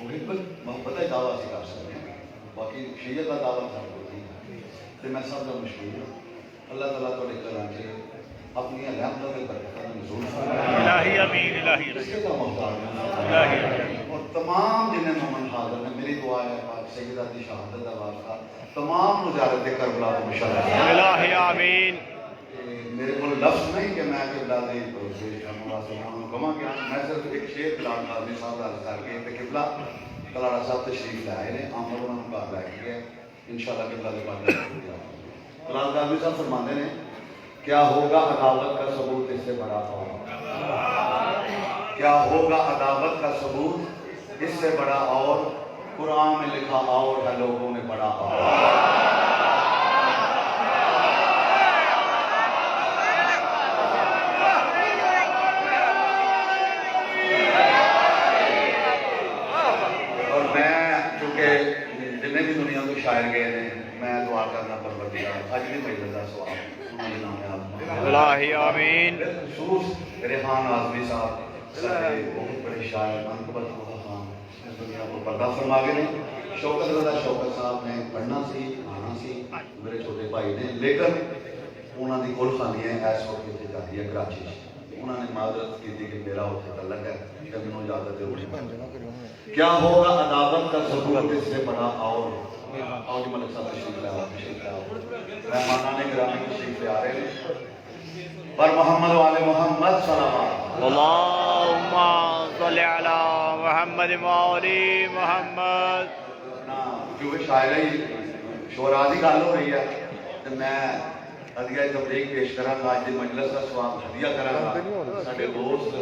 محبت محبت کا دعویٰ سے کر سکتے ہیں، باقی شیعہ کا دعویٰ سب کو نہیں ہے، تو میں سب کا مشہور ہوں۔ اللہ تعالیٰ تو کلام سے اپنی رحمتوں کے برکتوں میں نزول الہی امین، الہی کسی کا محتاج نہیں، الہی اور تمام جنہیں مومن حاضر ہیں، میری دعا ہے پاک سیدہ دی شہادت کا واسطہ تمام مزارت کربلا کو مشرف الہی آمین۔ میرے کو لفظ نہیں کہ میں قبلہ دی پروسیس کرنے واسطے انہوں کہاں گیا، میں صرف ایک شیر بلال قاضی صاحب کا عرض کر کے کہ قبلہ کلاڑا صاحب تشریف لائے نے عامر انہوں نے کہا بیٹھ گیا انشاءاللہ قبلہ کے بعد بلال قاضی صاحب فرماتے ہیں کیا ہوگا عداوت کا ثبوت اس سے بڑا اور، کیا ہوگا عداوت کا ثبوت اس سے بڑا اور، قرآن میں لکھا اور ہے لوگوں نے پڑھا اور۔ اور میں چونکہ جتنے بھی دنیا کو شاعر گئے ہیں میں دعا کرنا پروردگار اج بھی مجلس کا سوال الہی آمین۔ خصوص ریحان اعظمی صاحب سارے بہت بڑے شاعر منقبت خان اس دنیا کو پردہ فرما گئے ہیں۔ شوکت رضا شوکت صاحب نے پڑھنا سی آنا سی میرے چھوٹے بھائی نے، لیکن انہوں نے کل خانی ہے اس وقت اتنے جاتی ہے کراچی، انہوں نے معذرت کی تھی کہ میرا اتنے تعلق ہے کہ مجھے اجازت ضروری ہے۔ کیا ہوگا عداوت کا ثبوت اس سے بڑا اور ملک صاحب تشریف لاؤ مہمانان گرامی تشریف لے آ رہے ہیں پر محمد والے محمد صلوات اللہم صلی علی محمد وآلِ محمد۔ کیونکہ شاعری شعراء کی گل ہو رہی ہے تو میں ہدیہ تبلیغ پیش کرا گا، اج مجلس کا سواب ہدیہ کرا گا سارے دوست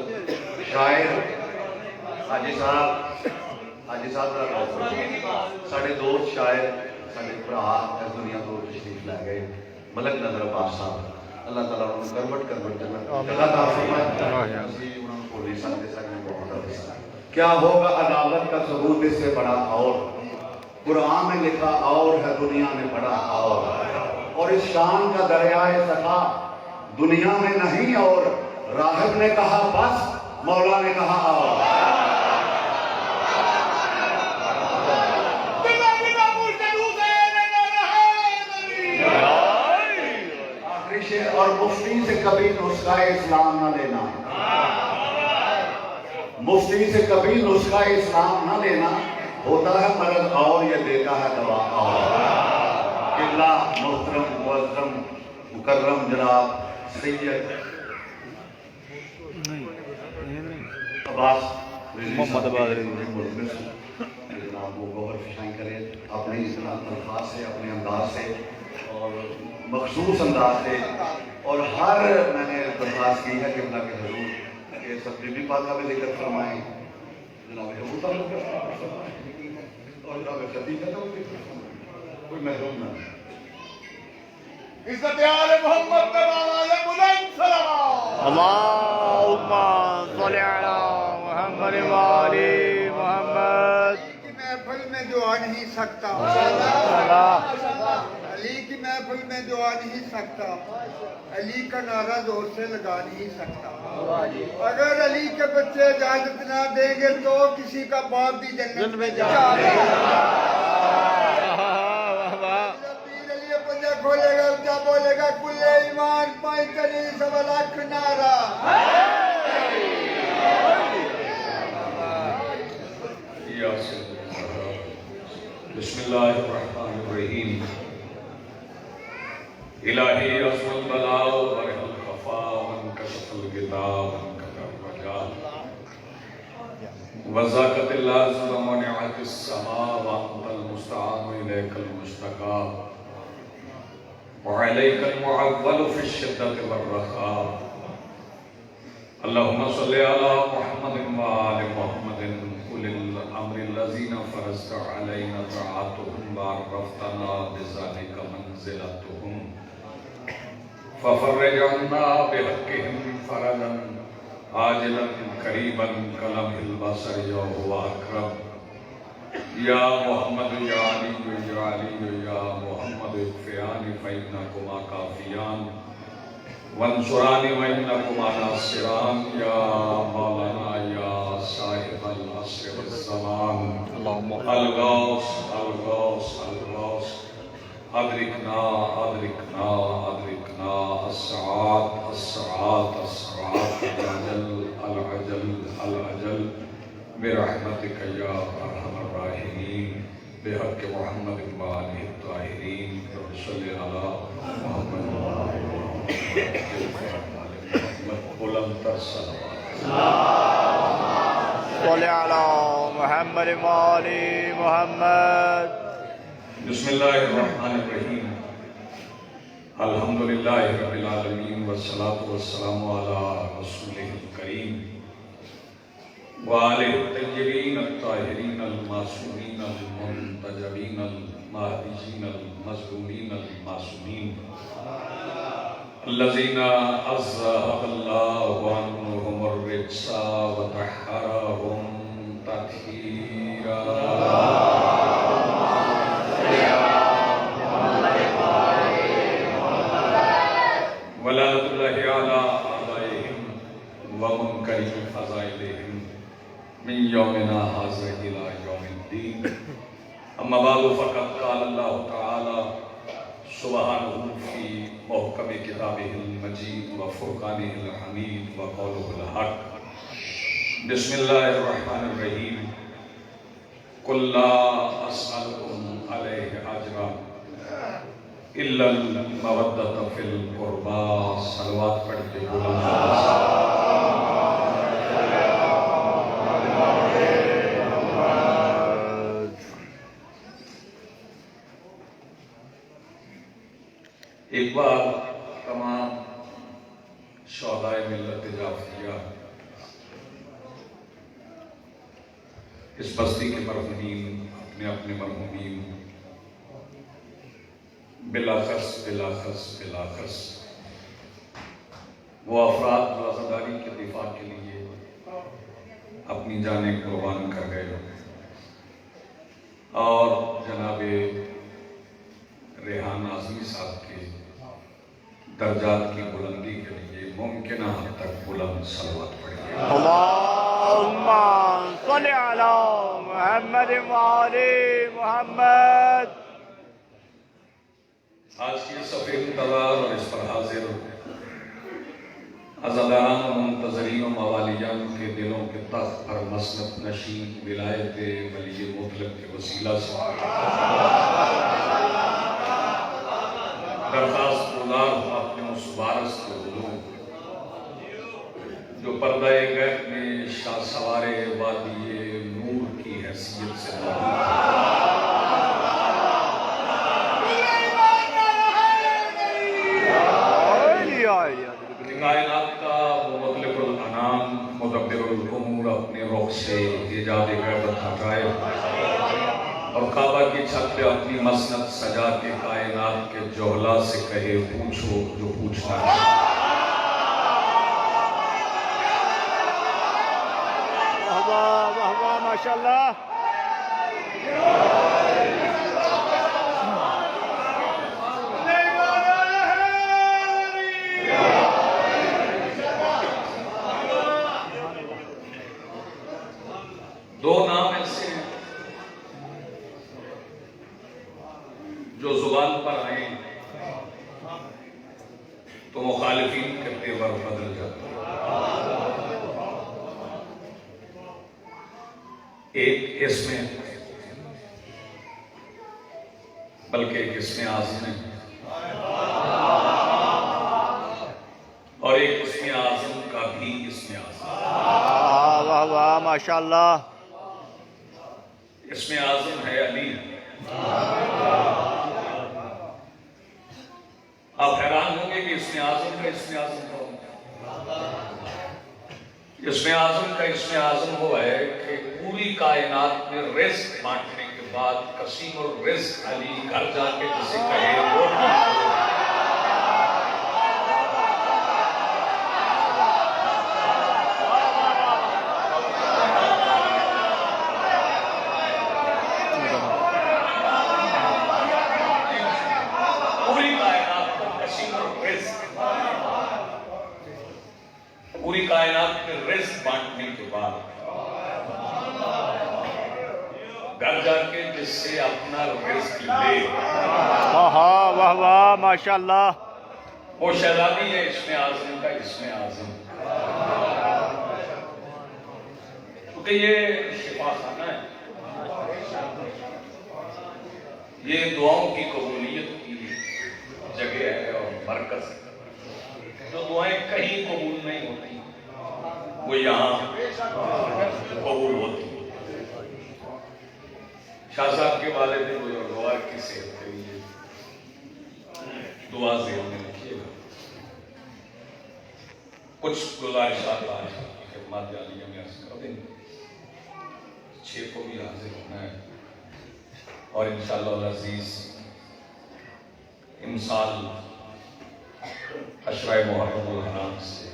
شاعر حاجی صاحب سارے دوست شاعر سارے بھرا اس دنیا کو تشریف لے گئے، ملک نظر عباس صاحب اللہ تعالیٰ انہوں نے کربٹ جنت عطا فرمائے، اسی انہوں نے بول نہیں سکتے کیا ہوگا عداوت کا ثبوت اس سے بڑا اور، قرآن میں لکھا اور ہے دنیا میں پڑھا اور اس شان کا دریائے سخا دنیا میں نہیں اور، راہب نے کہا بس مولا نے کہا اور۔ اور مفتی سے کبھی نسخہ اسلام نہ لینا، مفتی سے کبھی نسخہ اسلام نہ لینا، ہوتا ہے مرض اور یہ دیتا ہے دوا اور۔ قبلہ محترم معظم مکرم جناب سید عباس محمد عباس جناب وہ گوہر فشائی کرے اپنے الفاظ سے اپنے انداز سے اور مخصوص انداز سے، اور ہر میں نے درخواست کی ہے کہ اللہ کے حضور کہ سب بی بی پاکہ میں ذکر فرمائیں، جناب ابو طالب اور جناب خدیجہ کا کوئی محروم نہ عزت آل محمد کا آواز بلند صلوات۔ اللہم صلی علی محمد وآلِ محمد۔ کی محفل میں جو آ نہیں سکتا، علی کی محفل میں جو آ نہیں سکتا، علی کا نعرہ زور سے لگا نہیں سکتا۔ اگر علی کے بچے اجازت نہ دیں گے تو کسی کا باپ بھی جنت میں جائے گا۔ پیر علی پنجہ کھولے گا کیا بولے گا، کل ایمان پائی کنی سوا لاکھ نعرہ۔ بسم اللہ الرحمن الرحیم۔ الہی رسول البلاء وبرح الخفاء وانکشف الغطاء وانکشف الرجاء وزاقت اللازم ومنعت السماء وانت المستعان الیک المشتکا وعلیک المعول فی الشدۃ والرخاء۔ اللہم صلی علی محمد وآل محمد أولي الأمر الذين فرضت علينا طاعتهم وعرفتنا بذلك منزلتهم ففرج عنا بحقهم فرجا عاجلا قريبا كلمح البصر وهو أقرب۔ يا محمد يا علي يا علي يا محمد اكفياني فإنكما كافيان وانصراني وإنكما ناصران۔ يا مولانا اللهم الغوث الغوث الغوث أدركنا أدركنا أدركنا الساعات الساعات الساعات العجل العجل العجل برحمتك يا أرحم الراحمين بحق محمد وآله الطاهرين صل على محمد بلند تر صلوات صل على محمد وآل محمد. بسم الله الرحمن الرحيم الحمد لله رب العالمين والصلاة والسلام على رسوله الكريم وآله الطيبين الطاهرين المعصومين المنتجبين المهديين المظلومين المعصومين الذين أذهب الله عنهم الرجس وطهرهم تطهيرا. ولعنة الله على أعدائهم ومنكر فضائلهم من يومنا هذا إلى يوم الدين. أما بعد فقد قال الله تعالى سبحانه في محكم كتابه المجيد وفرقانه الحميد وقوله الحق. بسم الله الرحمن الرحيم قل لا أسألكم عليه أجرا إلا المودة في القربى. صلوات پڑھتے بلند ایک بار تمام شہدائے ملت جعفریہ اس بستی کے مرحومین اپنے اپنے مرحومین بلاخص بلاخص بلاخص وہ افراد جو آزاداری کے دفاع کے لیے اپنی جانیں قربان کر گئے اور جناب ریحان اعظمی صاحب کے درجات کی بلندی کے لیے ممکنہ حد تک بلند صلوات پڑھیے. اللهم صل على محمد وآل محمد. آج کی صفحہ انتظار اور اس پر حاضر عزاداران و منتظرین و موالیان کے دلوں کے تخت پر مسند نشین ولایت ولی مطلق کے وسیلہ سے درخواست گزار ہوں اپنے اس وارث کے حضور جو پردہ غیب میں شاہ سوار وادی نور کی حیثیت سے موجود کائنات کا مطلق الانام مدبر الامور اپنے رخ سے ایجاد غیبت ہٹائے اور کعبہ کی چھت پہ اپنی مسند سجا کے کائنات کے جوہلا سے کہے پوچھو جو پوچھنا ہے. واہ واہ واہ ماشاءاللہ. دو نام ایسے ہیں جو زبان پر آئیں تو مخالفین کے تیور بدل جاتے ہیں. ایک اسم ہے بلکہ ایک اسم اعظم ہے اور ایک اسم اعظم کا بھی اسم اعظم. واہ واہ واہ ماشاءاللہ. اسم اعظم ہے علی. آپ حیران ہوں گے کہ اسم اعظم کا اسم اعظم کون ہے؟ اسم اعظم کا اسم اعظم وہ ہے کہ پوری کائنات میں رزق بانٹنے کے بعد قسیم الرزق علی گھر جا کے کسی کہے وہ پوری کائنات میں رزق بانٹنے کے بعد گھر جا کے جس سے اپنا رزق لے، واہ واہ واہ ماشاءاللہ. وہ شہزادی ہے اسم اعظم کا اسم اعظم. کیونکہ یہ شفا خانہ ہے، یہ دعاؤں کی قبولیت کی جگہ ہے اور مرکز ہے. جو دعائیں کہیں قبول نہیں ہوتی وہ یہاں قبول ہوتی. شاہ صاحب کے والد بزرگوار کی صحت کے لیے دعا ذہن میں رکھیے گا. کچھ گزارشات آج خدمات جالیہ میں عرض کر دیں گے. 6 کو بھی حاضر ہونا ہے اور انشاءاللہ العزیز امسال عشرہ محرم الحرام سے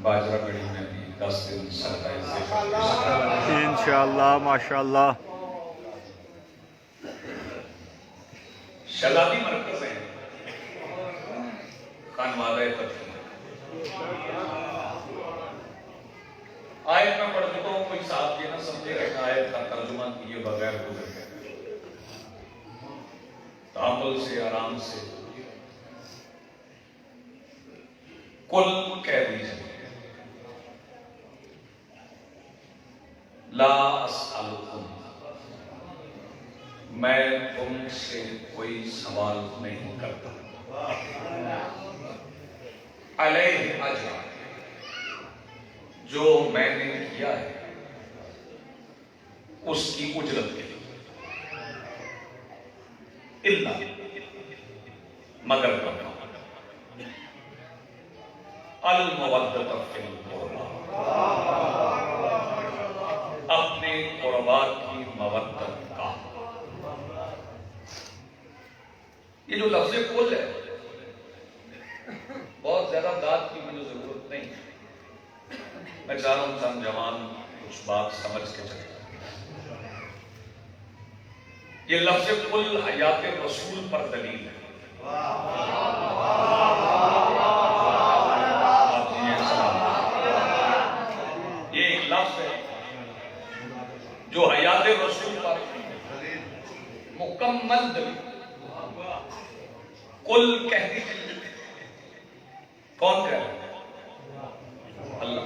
باجرہ گڑھی میں بھی 10 دن سرکائے سے انشاءاللہ ماشاءاللہ. شہزادی مرکز ہے خانوادہ فتح. آیت میں پڑھ چکا ہوں، کوئی صاحب یہ نہ سمجھے کہ آیت کا ترجمہ کیے بغیر گزر گئے. تحمل سے، آرام سے کل کہہ دیجیے لا اسألکم، میں تم سے کوئی سوال نہیں کرتا. علیہ اجر، جو میں نے کیا ہے اس کی اجرت کے لیے. الا، مگر کرتا ہوں، المودۃ فی القربى، اپنے قربا کی مودت کا. یہ جو لفظ کل ہے بہت زیادہ داد کی مجھے ضرورت نہیں. میں چاہ رہا ہوں چند جوان کچھ بات سمجھ کے چلے. یہ لفظ کل حیات رسول پر دلیل ہے. یہ ایک لفظ ہے جو حیات رسول پر مکمل دلیل. کل کہہ دیجیے، کون کہہ رہا ہے؟ اللہ.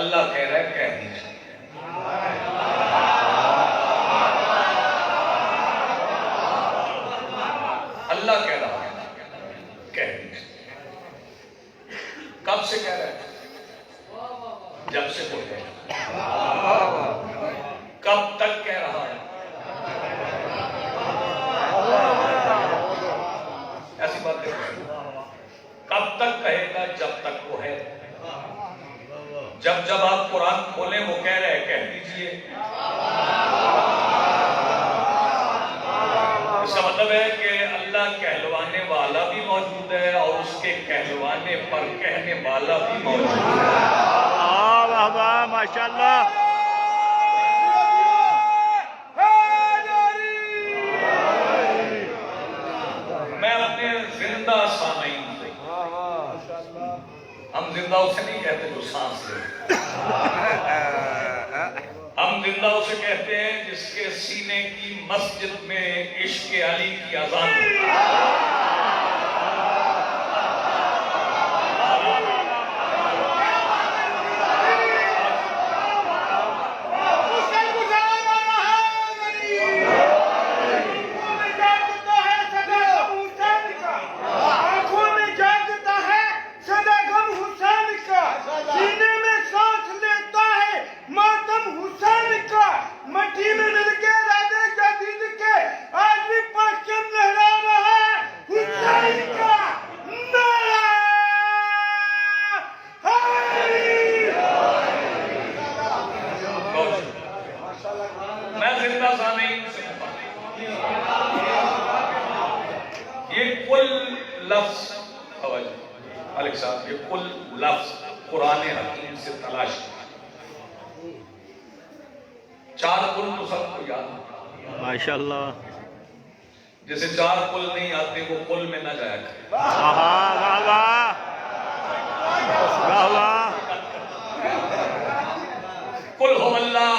اللہ کہہ رہا ہے کہہ دیجیے. اللہ کہہ رہا ہے کہہ دیجیے. کب سے کہہ رہا ہے؟ جب سے کوئی کہہ رہا ہے. کب تک کہہ رہا ہے؟ ایسی بات ہے. کب تک کہے گا؟ جب تک وہ ہے. جب جب آپ قرآن کھولیں وہ کہہ رہے ہیں کہہ دیجئے. اس کا مطلب ہے کہ اللہ کہلوانے والا بھی موجود ہے اور اس کے کہلوانے پر کہنے والا بھی موجود ہے. واہ واہ ماشاءاللہ. میں اپنے زندہ سامعین سے، ہم زندہ اسے نہیں کہتے جو سانس لے، ہم زندہ اسے کہتے ہیں جس کے سینے کی مسجد میں عشق علی کی اذان ہو. مالک صاحب یہ کل لفظ قرآن حکیم سے تلاش کیا. 4 کل تو سب کو یاد ہے ماشاءاللہ. جسے 4 کل نہیں آتے وہ کل میں نہ جایا کرے. واہ واہ واہ واہ. قل هو اللہ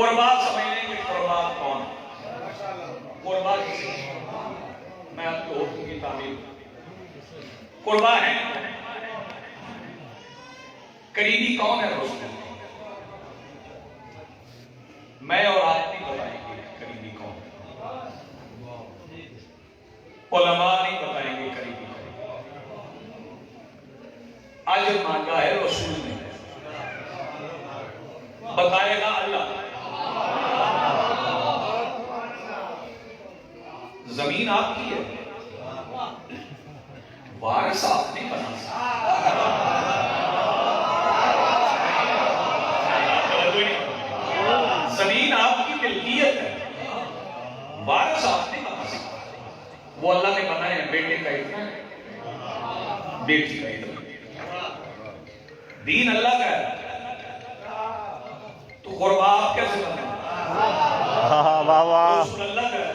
قربا سمجھنے کہ قربا کون؟ قربا کسی میں آپ کو حکم کی تعبیر قربا ہے قریبی کون ہے رسول؟ میں اور آپ نہیں بتائیں گے قریبی کون ہے، علماء نہیں بتائیں گے قریبی کون، اجر مانگا ہے رسول نے، بتائے گا اللہ۔ زمین آپ کی ہے، وارث آپ نہیں بنا زمین آپ کی ملکیت ہے، وارث آپ نہیں بنا سکتا۔ وہ اللہ نے بنایا ہے، بیٹے کا اتنا ہے، بیٹی کا اتنا، دین اللہ کا ہے، تو قربا آپ کیسے بنائیں؟ رسول اللہ کا ہے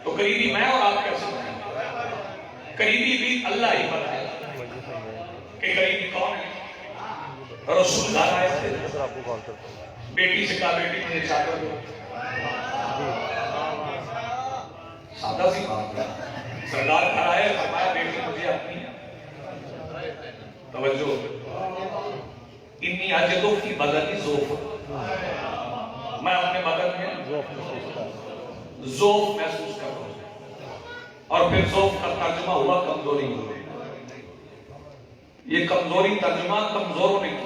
تو قریبی میں اور آپ کیسے بنائیں؟ قریبی بھی اللہ ہی بنائے کہ قریبی کون ہے؟ رسول گھر آئے تھے، بیٹی سے کہا بیٹی مجھے چادر دو، سادہ سی بات ہے، سردار گھر آئے فرمایا بیٹی مجھے اپنی توجہ انی اجدو کی بدنی ذوف، میں اپنے بدن میں ذوف محسوس کر رہا ہوں، اور پھر ذوف کا ترجمہ ہوا کمزوری، یہ کمزوری ترجمہ کمزوروں نے کیا،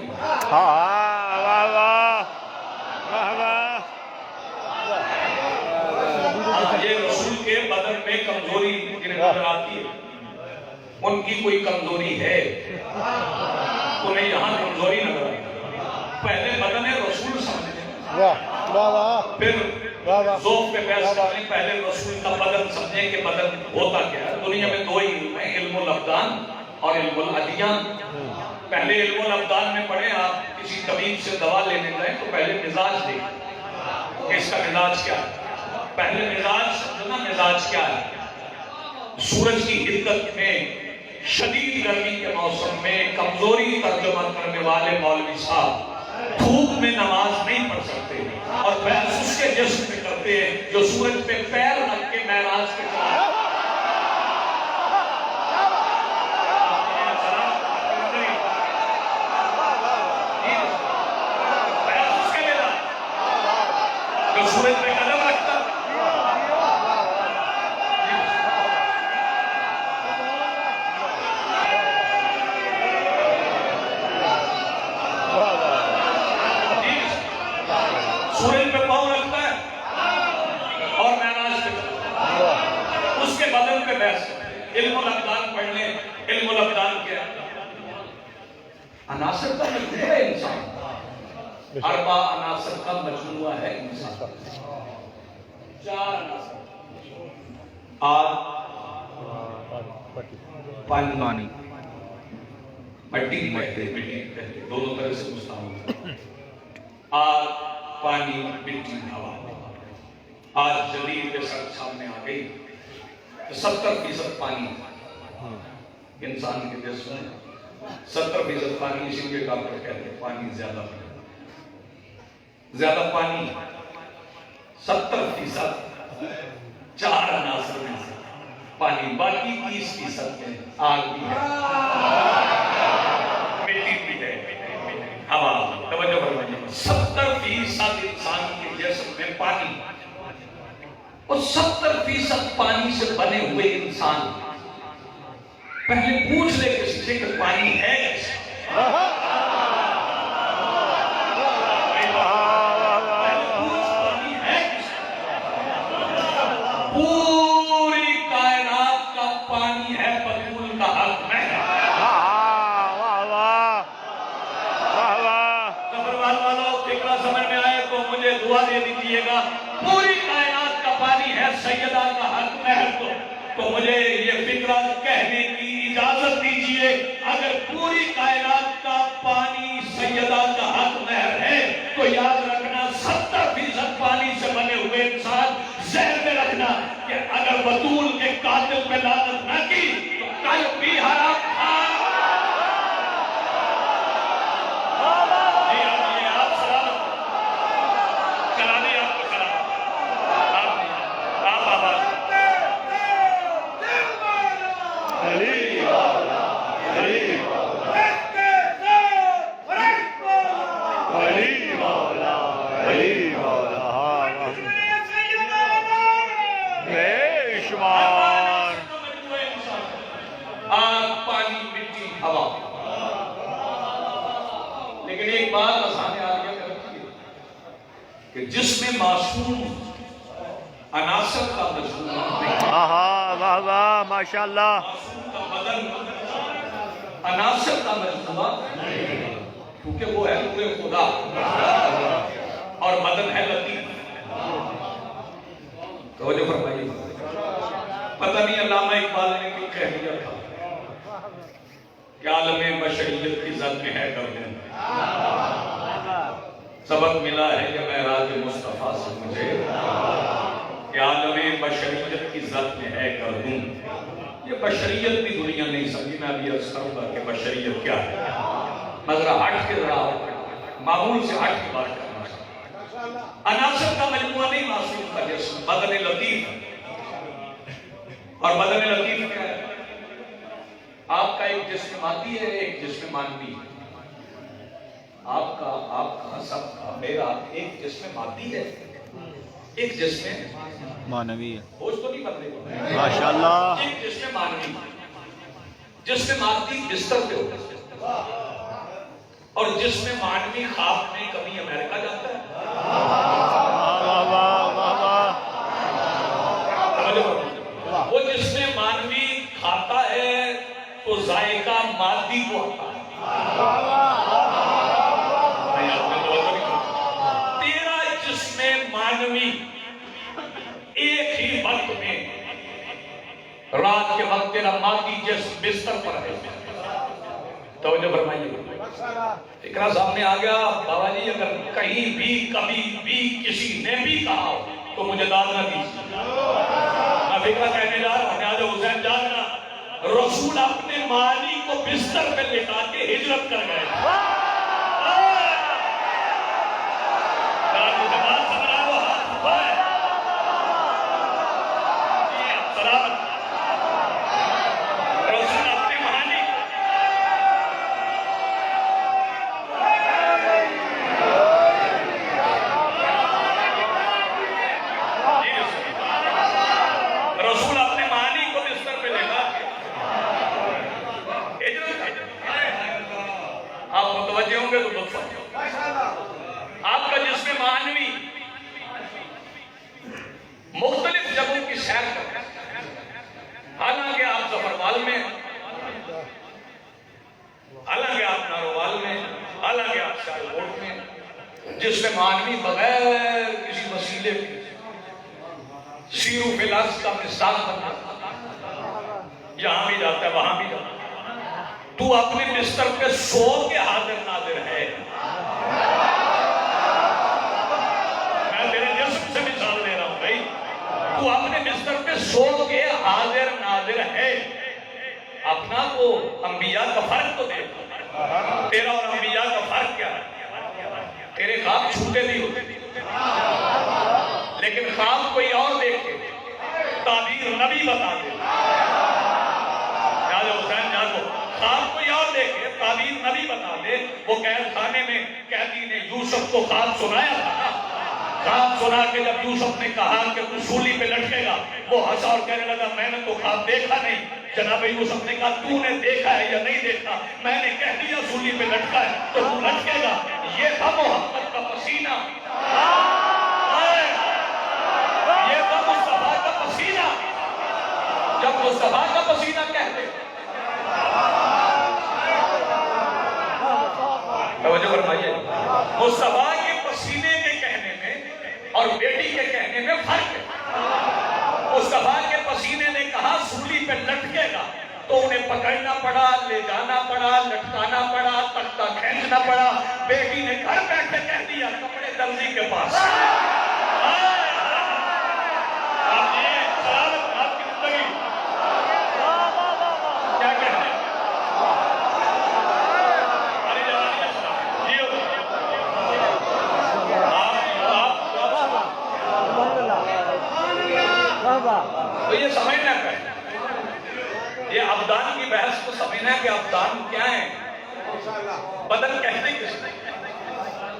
یہ رسول کے بدن میں کمزوری جنہیں نظر آتی ہے، ان کی کوئی کمزوری ہے، انہیں یہاں کمزوری نظر آتی ہے، پہلے بدن رسول سمجھیں، پھر ذوق پہ بحث کریں، پہلے رسول کا بدن سمجھیں کہ بدن ہوتا کیا ہے۔ دنیا میں دو ہی علم ہیں، علم الابدان اور علم الادیان۔ پہلے علم الابدان میں پڑھیں، آپ کسی طبیب سے دوا لینے جائیں تو پہلے مزاج دیکھیں کہ اس کا مزاج کیا ہے، پہلے مزاج سمجھنا مزاج کیا ہے۔ سورج کی حدت میں، شدید گرمی کے موسم میں کمزوری ترجمہ کرنے والے مولوی صاحب دھوپ میں نماز نہیں پڑھ سکتے، اور بحث اس کے جسم پہ کرتے ہیں جو سورج پہ پیر رکھ کے معراج پہ چلا۔ بحث اس کے لیے جو سورج پہ قدم رکھتا، سورج پہ پاؤں رکھتا ہے اور معراج پہ چلتا ہے، اس کے بدن پہ بحث۔ علم الابدان پڑھ لیں، علم الابدان کیا ہے؟ عناصر کا مجموعہ ہے انسان، اربع عناصر کا مجموعہ ہے انسان، 4 عناصر، آگ، پانی، مٹی کہتے دونوں طرح سے مستعمل ہے، آگ، پانی، مٹی، ہوا۔ آج جدید کے ساتھ سامنے آ گئی، 70% پانی انسان کے جسم میں، 70% پانی، اسی لیے ڈاکٹر کہتے ہیں پانی زیادہ پانی، 70% 4 عناصر میں سے پانی، باقی 30% میں آگ بھی ہے، مٹی بھی ہے، ہوا۔ توجہ فرمائیے، 70% انسان کے جسم میں پانی، اور 70% پانی سے بنے ہوئے انسان۔ پہلے پوچھ لے کسی سے کہ پانی ہے کیسے؟ پوری کائنات کا پانی ہے، بطول کا حق میں ہے۔ زبروال والوں فکرہ سمجھ میں آئے تو مجھے دعا دے دیجئے گا، پوری کائنات کا پانی ہے، سیدہ کا حق مہر تو مجھے یہ فکرہ کہنے کی اجازت دیجئے، اگر پوری کائنات کا پانی سیدہ کا حق مہر ہے تو یاد رکھنا 70% پانی سے بنے ہوئے انسان ذہن میں رکھنا کہ اگر بطول کے قاتل پہ لعنت نہ کی تو کل بھی حرام تھا۔ علی مولا بے شمار آگ پانی مٹی ہوا. لیکن ایک بات آسان آ گیا کرتی ہے کہ جس میں معصوم عناصر کا مجموعہ نہیں، واہ واہ ماشاءاللہ. معصوم کا بدن عناصر کا مجموعہ، کیونکہ وہ ہے روح خدا اور بدن ہے لطیف. توجہ فرمائیے. پتہ نہیں علامہ اقبال نے کیوں کہہ دیا تھا کہ عالم بشریت کی زد میں ہے گردن. سبق ملا ہے کہ معراج مصطفیٰ سے مجھے کہ عالم بشریت کی زد میں ہے گردن. یہ بشریت بھی دنیا نہیں سمجھی. میں ابھی عرض کروں گا کہ بشریت کیا ہے. مگر ہٹ کے ذرا معمول سے ہٹ کے بات کرنا چاہتا. عناصر کا مجموعہ نہیں معصوم کا جسم، بدن لطیف. اور بدن لطیف کیا ہے؟ آپ کا ایک جسم مادی ہے، ایک جسم مانوی ہے. آپ کا سب کا میرا ایک جسم مادی ہے، ایک جسم مانوی ہے. ہوش تو نہیں بدلے گا. ماشاءاللہ. ایک جسم مانوی، جسم مادی بستر پہ ہوتا ہے اور جسم مانوی خواب میں کبھی امریکہ جاتا ہے. واہ واہ واہ واہ. وہ جسم مانوی کھاتا ہے تو ذائقہ مادی کو آتا ہے. تیرا جسم مانوی ایک ہی وقت میں رات کے وقت تیرا مادی جسم بستر پر ہے. توجہ فرمائیے. فکرہ سامنے آ گیا. بابا جی اگر کہیں بھی کبھی بھی کسی نے بھی کہا ہو تو مجھے داد نہ دیجیے. میں فکرہ کہنے جا رہا ہوں. نیاز حسین جاننا رسول اپنے مانی کو بستر پہ لٹا کے ہجرت کر گئے. آپ کا جسم مانوی مختلف جگہوں کی سیر کرتا ہے. حالانکہ آپ ظفروال میں، حالانکہ آپ نارووال میں، حالانکہ آپ سیالکوٹ میں، جسم مانوی بغیر کسی وسیلے کے سیرو فلاس کا مثال بن جاتا ہے. یہاں بھی جاتا ہے وہاں بھی جاتا ہے. تو اپنے بستر پہ سو کے حاضر ناظر ہے. میں تیرے جسم سے مثال دے رہا ہوں بھائی. تو اپنے بستر پہ سو کے حاضر ناظر ہے. اپنا تو انبیاء کا فرق تو دیکھ. تیرا اور انبیاء کا فرق کیا ہے؟ تیرے خواب چھوٹے بھی ہوتے لیکن خواب کوئی اور دیکھ کے تعبیر نبی بتا دے. حسین جاگو. خواب کوئی اور دیکھے تعبیر نبی بتا دے. وہ قید خانے میں قیدی نے یوسف کو خواب سنایا تھا نا. خواب سنا کے جب یوسف نے کہا کہ تو سولی پہ لٹکے گا، وہ ہنسا اور کہنے لگا میں نے تو خواب دیکھا نہیں. جناب یوسف نے کہا تو نے دیکھا ہے یا نہیں دیکھا؟ میں نے کہہ دیا سولی پہ لٹکا ہے تو تو لٹکے گا. یہ تھا محمد کا پسینہ. یہ تھا مصطفیٰ کا پسینہ. جب مصطفیٰ کا پسینہ کہتے توجہ فرمائیے. مصطفیٰ کے پسینے کے کہنے میں اور بیٹی کے کہنے میں فرق ہے. مصطفیٰ کے پسینے نے کہا سولی پہ لٹکے گا تو انہیں پکڑنا پڑا، لے جانا پڑا، لٹکانا پڑا، تختہ کھینچنا پڑا. بیٹی نے گھر بیٹھے کہہ دیا کپڑے درزی کے پاس. آپ کی زندگی کیا کہتے ہیں؟ تو یہ سمجھنا ہے. یہ ابدان کی بحث کو سمجھنا ہے کہ ابدان کیا ہے. بدن کہتے کس نے؟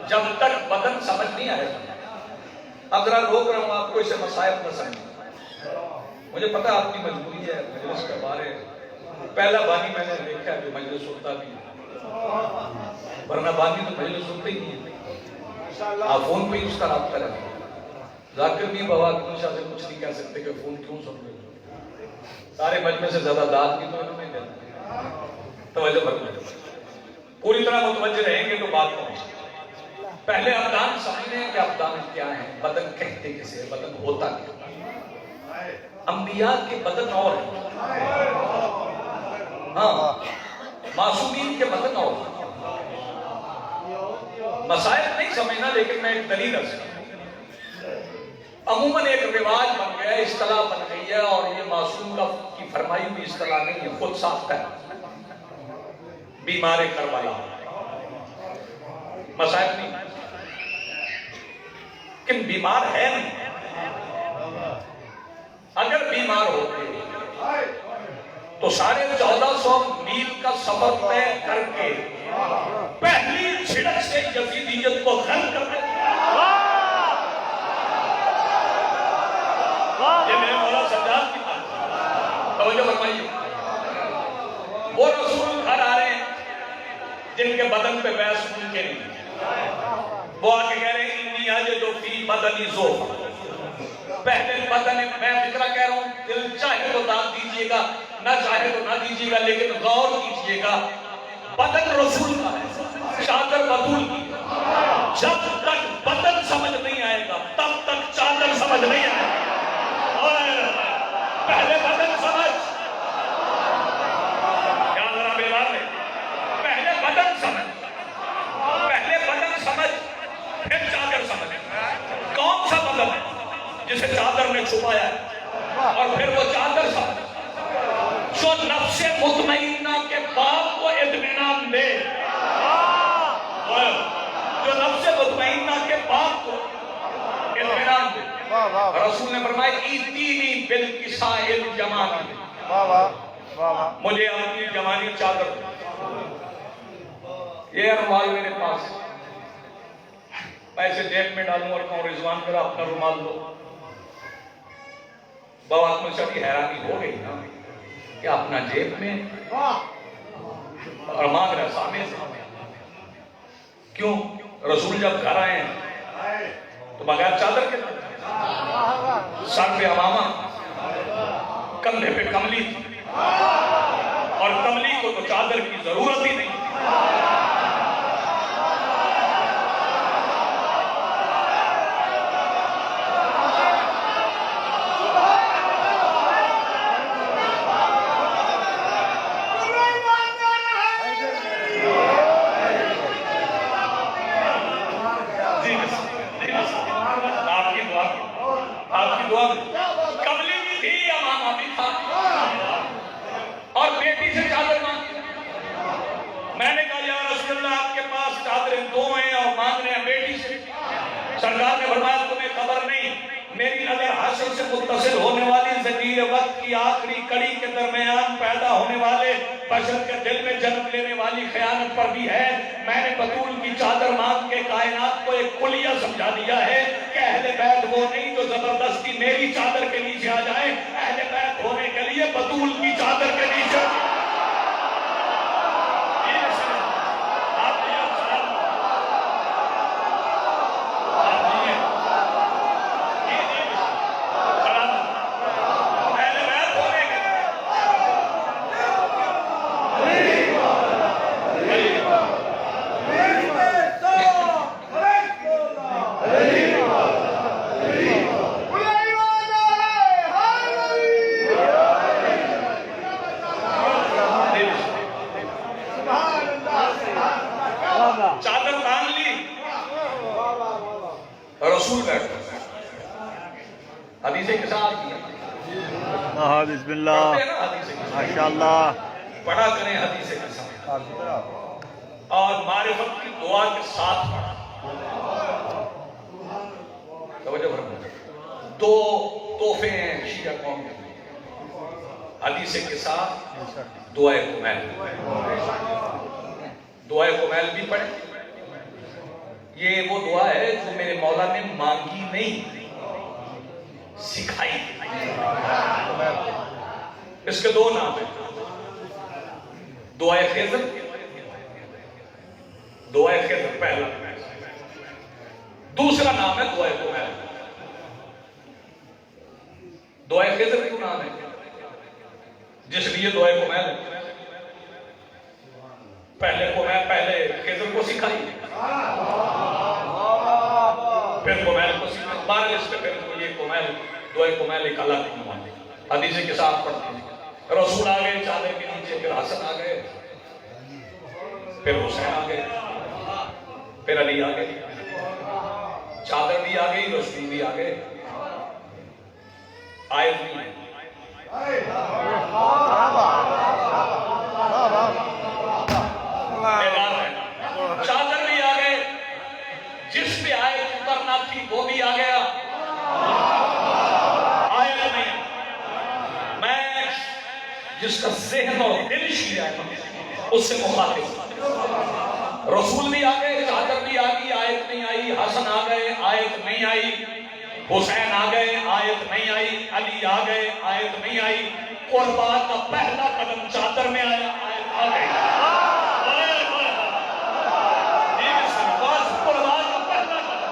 جب تک بدن بدن سمجھ نہیں آئے گا. اب ذرا روک رہا ہوں آپ کو، اسے مصائب نہ سمجھیں. مجھے پتا آپ کی مجبوری ہے، مجلس کے بارے پہلا بانی میں نے دیکھا جو مجلس سنتا بھی ہے، ورنہ بانی تو مجلس سنتے ہی نہیں ہے. آپ فون پہ ہی اس کا رابطہ رکھیں. ذاکر بھی بابا شاہ سے کچھ نہیں کہہ سکتے کہ فون کیوں سن رہے ہو. سارے مجمع سے زیادہ داد بھی تو انہوں نے دینا. توجہ فرمائیں، پوری طرح متوجہ رہیں گے تو بات پہنچے. پہلے ابدان سمجھیں کہ ابدان کیا ہے، بدن کہتے کسے، بدن ہوتا کیا. انبیاء کے بدن اور ہیں، ہاں معصومین کے بدن اور ہیں. مسائل نہیں سمجھنا، لیکن میں ایک دلیل عرض کروں. عموماً ایک رواج بن گیا ہے، اصطلاح بن گئی ہے، اور یہ معصوم کی فرمائی ہوئی اصطلاح نہیں ہے، خود ساختہ ہے. بیمار کربلا مسائل نہیں، لیکن بیمار ہے نہیں. اگر بیمار ہوتے تو 1450 میل کا سفر طے کر کے پہلی جھڑک سے یزیدیت کو غلب کر دیتے. یہ میرے مولا سجاد کی بات. توجہ فرمائیے. وہ رسول گھر آ رہے ہیں جن کے بدن پہ بحث ممکن نہیں. وہ آ کے کہہ رہے ہیں انی اجد فی بدنی ذوق. پہلے بدن میں فکرہ کہہ رہا ہوں، دل چاہے تو داد دیجئے گا، نہ چاہے تو نہ دیجئے گا، لیکن غور کیجئے گا بدن رسول کا ہے، چادر بطول کی. جب تک بدن سمجھ نہیں آئے گا تب تک چادر سمجھ نہیں آئے گا. پہلے بدن سمجھ، یاد رہا بیوار میں، پہلے بدن سمجھ، پہلے بدن سمجھ پھر چادر سمجھ. کون سا بدن ہے جسے چادر نے چھپایا ہے؟ اور پھر وہ چادر سمجھ جو نفس مطمئنہ کے باپ کو اطمینان دے، جو نفس مطمئنہ کے باپ کو اطمینان دے. رسول نے فرمایا ایتینی بالکساء الجمانی، مجھے اپنی جمانی چادر. یہ رومال میرے پاس، پیسے جیب میں ڈالوں اور کہوں رضوان میرا اپنا رومال دو. بابا احمد شاہ کی حیرانی ہو گئی نا کہ اپنا جیب میں اور مانگ رہا سامنے سے. کیوں؟ رسول جب گھر آئے ہیں تو بغیر چادر کے سر پہ امامہ، کندھے پہ کملی تھی، اور کملی کو تو چادر کی ضرورت ہی نہیں. کملی بھی تھی، امامہ بھی تھا، اور بیٹی سے چادر مانگی. میں نے کہا یا رسول اللہ آپ کے پاس چادریں دو ہیں اور مانگ رہے ہیں بیٹی سے. سرکار نے فرمایا تمہیں خبر نہیں، میری نظر حشر سے متصل ہونے والی زنجیر وقت کی آخری کڑی کے درمیان پیدا ہونے والے بشر کے دل میں جنم لینے والی خیانت پر بھی ہے. میں نے بطول کی چادر مانگ کے کائنات کو ایک کلیہ سمجھا دیا ہے کہ اہل بیت وہ نہیں جو زبردستی میری چادر کے نیچے آ جائے، اہل بیت ہونے کے لیے بطول کی چادر کے نیچے. چادر تان لی، رسول بیٹھا. حدیث کے ساتھ کیا بسم اللہ ماشاءاللہ پڑھا کریں حدیث کے ساتھ، اور معرفت کی دعا کے ساتھ پڑھا. توجہ فرمائیں. دو تحفے ہیں شیعہ قوم کے لیے، حدیث کے ساتھ دعائے کمیل. دعائے کمیل بھی پڑھیں. یہ وہ دعا ہے جو مولا نے مانگی نہیں سکھائی. اس کے دو نام ہیں, دعائے خضر, دعائے خضر پہلا, دوسرا نام ہے دعائے کمیل. دعائے خضر کیوں نام ہے؟ جس لیے دعائے کمیل ہے. پہلے خضر کو سکھائی, پھر کمیل کو سکھائی. بہرحال اس پہ پھر یہ کمیل, دعائے کمیل ایک الگ عنوان ہے. حدیث کے ساتھ پڑھتے ہیں. رسول آ گئے چادر کے نیچے, پھر حسن آ گئے, پھر حسین آ گئے, پھر علی آ گئے. چادر بھی آ گئی, رسول بھی آ گئے, آیت بھی آئی. چادر بھی آ گئے, جس پہ آیت اترنا تھی وہ بھی آ گیا, آیت نہیں. میں جس کا ذہن اور دل شیعہ ہے اس سے مخاطب. رسول بھی آ گئے, چادر بھی آ گئی, آیت نہیں آئی. حسن آ گئے, آیت نہیں آئی. حسین آ گئے, آیت نہیں آئی. علی آ گئے, آیت نہیں آئی. قربان کا پہلا قدم چادر میں آیا, آیت آ گئی. قربان کا پہلا قدم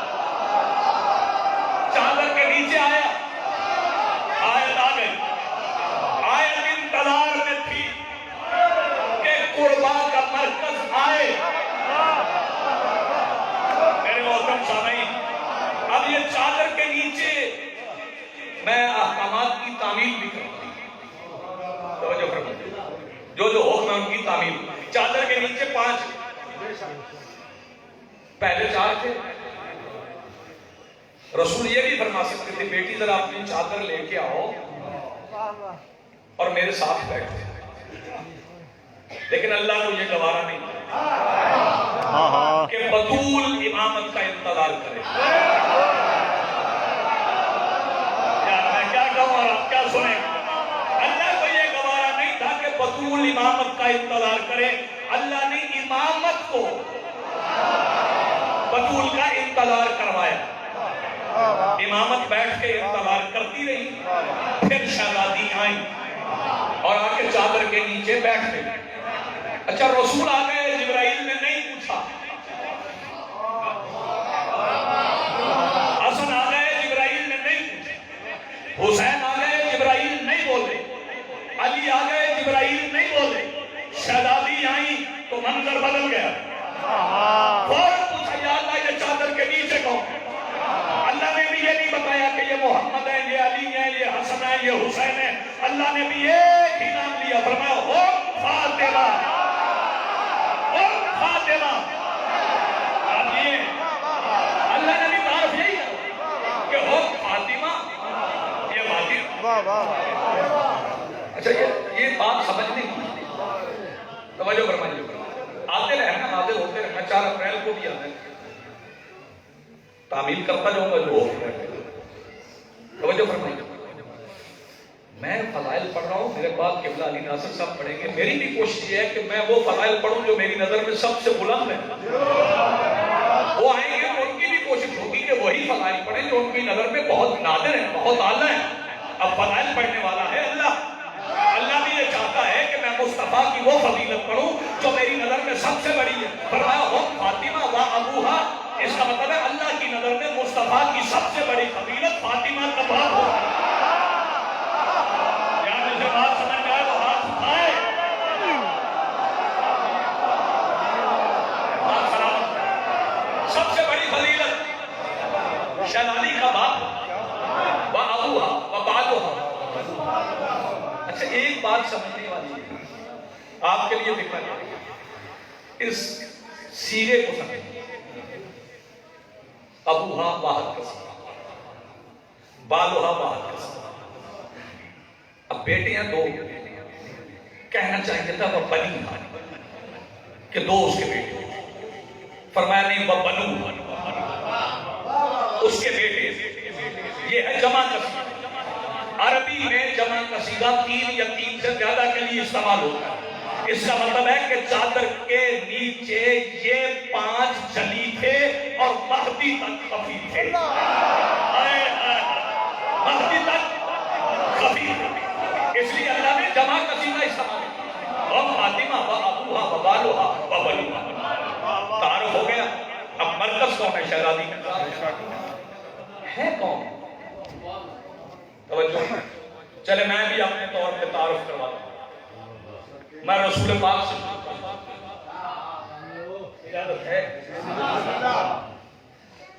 چادر کے نیچے آیا, آیت آ گئی. آیت انتظار میں تھی کہ قربان کا مرکز آئے. میرے محترم سامعین, اب یہ چادر کے نیچے میں احکامات کی تعمیل بھی کرتا ہوں. توجہ فرمائیے, جو حکم ہے ان کی تعمیل. چادر کے نیچے 5, پہلے 4 تھے. رسول یہ بھی فرما سکتے تھے, بیٹی ذرا اپنی چادر لے کے آؤ اور میرے ساتھ بیٹھے, لیکن اللہ کو یہ گوارا نہیں کہ بطول امامت کا انتظار کرے. میں کیا کہوں اور آپ کیا سنیں؟ اللہ کو یہ گوارا نہیں تھا کہ بطول امامت کا انتظار کرے. اللہ نے امامت کو بطول کا انتظار کروایا. امامت بیٹھ کے انتظار کرتی رہی, پھر شہزادی آئیں اور آ کے چادر کے نیچے بیٹھ گئی. اچھا, رسول آ گئے, جبرائیل نے نہیں پوچھا. حسن آ گئے, جبرائیل نے نہیں پوچھا. حسین آ گئے, جبرائیل نہیں بولے. علی آ گئے, جبرائیل نہیں بولے. شہزادی آئیں تو منظر بدل گیا. فوراً پوچھا, یا اللہ یہ چادر کے نیچے کون؟ اللہ نے بھی یہ نہیں بتایا کہ یہ محمد ہے, یہ علی ہے, یہ حسن ہے, یہ حسین ہے. اللہ نے بھی ایک ہی نام لیا, فرمایا ہو فاطمہ, ہو فاطمہ. آپ یہ اللہ نے بھی تعارف یہی ہے کہ ہو فاطمہ, یہ فاطمہ. اچھا, یہ بات سمجھنے کی توجہ فرمائیے. آتے رہنا, نازل ہوتے رہنا. 4 اپریل کو بھی آنا ہے, تعمیل کرتا جاؤں گا جو ہو. توجہ فرمائیے. میں فضائل پڑھ رہا ہوں, میرے بعد قبلہ علی ناصر صاحب پڑھیں گے. میری بھی کوشش یہ ہے کہ میں وہ فضائل پڑھوں جو میری نظر میں سب سے بلند ہیں. وہ آئیں گے تو ان کی بھی کوشش ہوگی کہ وہی فضائل پڑھیں جو ان کی نظر میں بہت نادر ہیں, بہت اعلیٰ ہیں. اب فضائل پڑھنے والا ہے اللہ. اللہ بھی یہ چاہتا ہے کہ میں مصطفیٰ کی وہ فضیلت پڑھوں جو میری نظر میں سب سے بڑی ہے. فرمایا ہو فاطمہ و ابوہا. اس کا مطلب ہے اللہ کی نظر میں مصطفیٰ کی سب سے بڑی فضیلت فاطمہ کا باپ ہو. یار مجھے بات سمجھ آئے وہ ہاتھ اٹھائے. سب سے بڑی فضیلت شہزادی کا باپ و ابوہا و بالوہا. اچھا, ایک بات سمجھنے والی ہے آپ کے لیے فکر ہے, اس سیرے کو سمجھیں. ابوہا واحد قسم, بالوہا واحد قسم. اب بیٹیاں 2, کہنا چاہیے تھا وہ بنی کہ 2 اس کے بیٹے. فرمایا نہیں, وہ بنو اس کے بیٹے. یہ ہے جمع کثیرہ. عربی میں جمع کثیرہ 3 یا 3 سے زیادہ کے لیے استعمال ہوتا ہے. اس کا مطلب ہے کہ چادر کے نیچے یہ 5 جلی تھے اور مہدی تک خفی تھے. مہدی تک خفی تھے. اس لیے اللہ نے جمع قصیدہ استعمال کیا. اور فاطمہ و ابوہا و بالوہا و بنوہا. تعارف ہو گیا. اب مرکز کون ہے شہزادی کا؟ ہے کون؟ توجہ. چلے میں بھی اپنے طور پہ تعارف کرواتا ہوں. میں رسول پاک سے اجازت ہے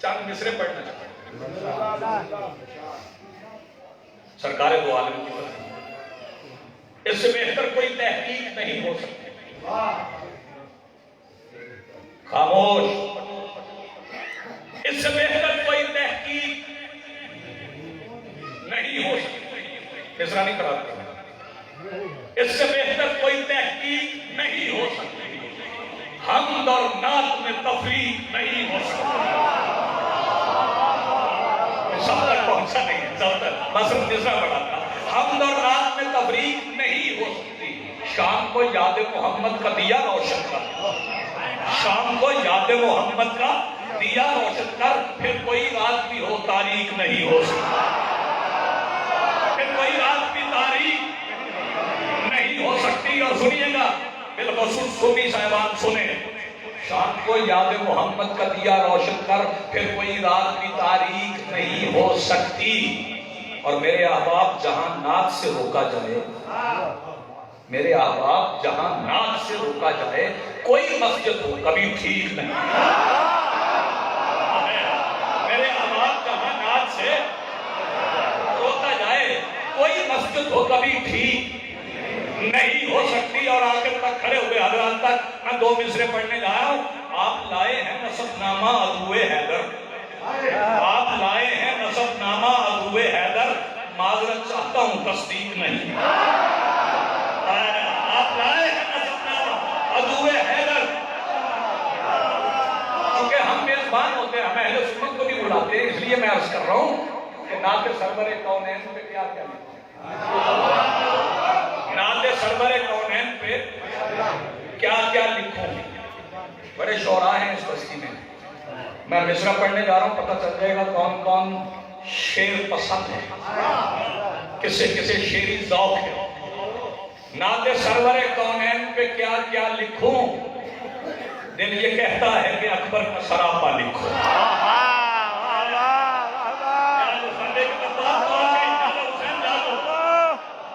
چند مصرے پڑھنا چاہتا ہوں. سرکار دو عالم کی طرف اس سے بہتر کوئی تحقیق نہیں ہو سکتی. خاموش. اس سے بہتر کوئی تحقیق نہیں ہو سکتی. مصرا نہیں کراتا. اس سے بہتر کوئی تحقیق نہیں ہو سکتی. حمد اور نعت میں تفریق نہیں ہو سکتی. سب تک پہنچا نہیں ہے. سب تک بس مصرا بڑھاتا. حمد اور نعت میں تفریق نہیں ہو سکتی. شام کو یاد محمد کا دیا روشن کر. شام کو یاد محمد کا دیا روشن کر. پھر کوئی رات بھی ہو تاریخ نہیں ہو سکتی. پھر کوئی رات بھی تاریخ نہیں ہو سکتی. اور سنیے گا بالخصوص صوفی صاحبان سنیں. شام کو یاد محمد کا دیا روشن کر. پھر کوئی رات بھی تاریخ نہیں ہو سکتی. اور میرے احباب جہاں نعت سے روکا جائے, میرے احباب جہاں نعت سے روکا جائے, کوئی مسجد ہو کبھی ٹھیک نہیں. میرے احباب جہاں نعت سے روکا جائے, کوئی مسجد ہو کبھی ٹھیک نہیں ہو سکتی. اور آخر تک کھڑے ہوئے حضرات تک میں دو مصرے پڑھنے جا رہا ہوں. آپ لائے ہیں نسب نامہ ابو حیدر. آپ لائے ہیں نسب نامہ ابو حیدر. معذرت چاہتا ہوں تصدیق نہیں. آپ لائے ہیں نسب نامہ ابو حیدر. کیونکہ ہم میزبان ہوتے ہیں, ہم اہل سنت کو بھی بلاتے ہیں. اس لیے میں عرض کر رہا ہوں کہ نعت سرور کونین پہ کیا کیا لکھوں. نعت سرور کونین پہ کیا کیا لکھوں. بڑے شعراء ہیں اس بستی میں. میں مصرع پڑھنے جا رہا ہوں, پتہ چل جائے گا کون کون شعر پسند ہے, کسے کسے شعری ذوق ہے. نعت سرور کونین پہ کیا کیا لکھوں. دل یہ کہتا ہے کہ اکبر کا سراپا لکھوں.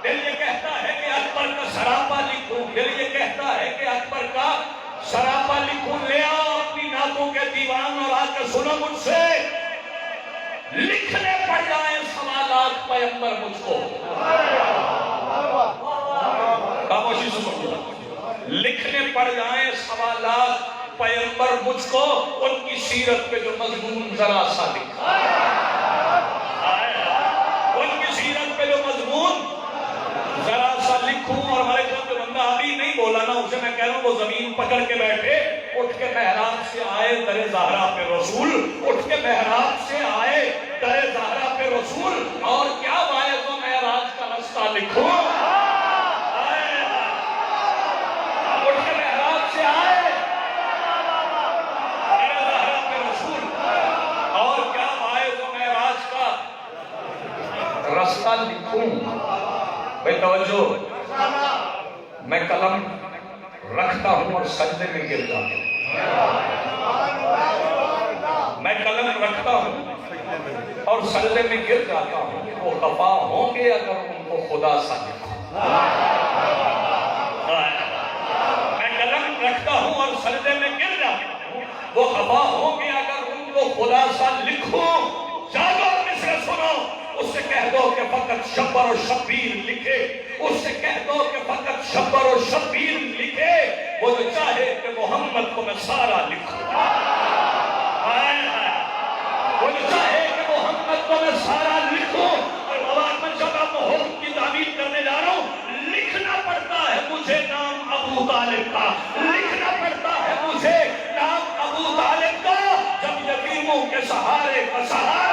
دل یہ کہتا ہے کہ اکبر کا سراپا لکھوں. دل یہ کہتا ہے کہ اکبر کا سراپا لکھوں. لے آؤ اپنی نعتوں کے دیوان اور آ کے سنو مجھ سے. لکھنے پڑ جائیں سوالات پیغمبر مجھ کو. خاموشی سے سنو. لکھنے پڑ جائیں سوالات پیغمبر مجھ کو. ان کی سیرت پہ جو مضمون ذرا سا لکھا, ان کی سیرت پہ جو مضمون ذرا سا لکھوں. اور ہمارے ساتھ جو بندہ ابھی نہیں بولا نا, اسے میں کہہ رہا ہوں وہ زمین پکڑ کے بیٹھے. اٹھ کے محراب سے آئے در زہرا پہ رسول. اٹھ کے محراب سے آئے در زہرا پہ رسول. اور کیا باعث و معراج کا رستہ لکھوں. اٹھ کے محراب سے آئے در زہرا پہ رسول. اور کیا باعث و معراج کا رستہ لکھوں. بھئی توجہ, میں قلم رکھتا ہوں اور سجدے میں گر جاتا ہوں. میں قلم رکھتا ہوں اور سجدے میں گر جاتا ہوں. وہ خفا ہوں گے اگر ان کو خدا سا لکھوں. میں قلم رکھتا ہوں اور سجدے میں گر جاتا ہوں. وہ خفا ہوں گے اگر ان کو خدا سا لکھوں. جاگو مصرع سنو. اس سے کہہ دو کہ فقط شبر و شبیر لکھے. اس سے کہہ دو کہ فقط شبر و شبیر لکھے. وہ جو چاہے کہ محمد کو میں سارا لکھوں. وہ جو چاہے کہ محمد کو میں سارا لکھوں. اور مواد میں جب آپ حکم کی تعبیر کرنے جا رہا ہوں, لکھنا پڑتا ہے مجھے نام ابو طالب کا. لکھنا پڑتا ہے مجھے نام ابو طالب کا. جب یتیموں کے سہارے کا سہارا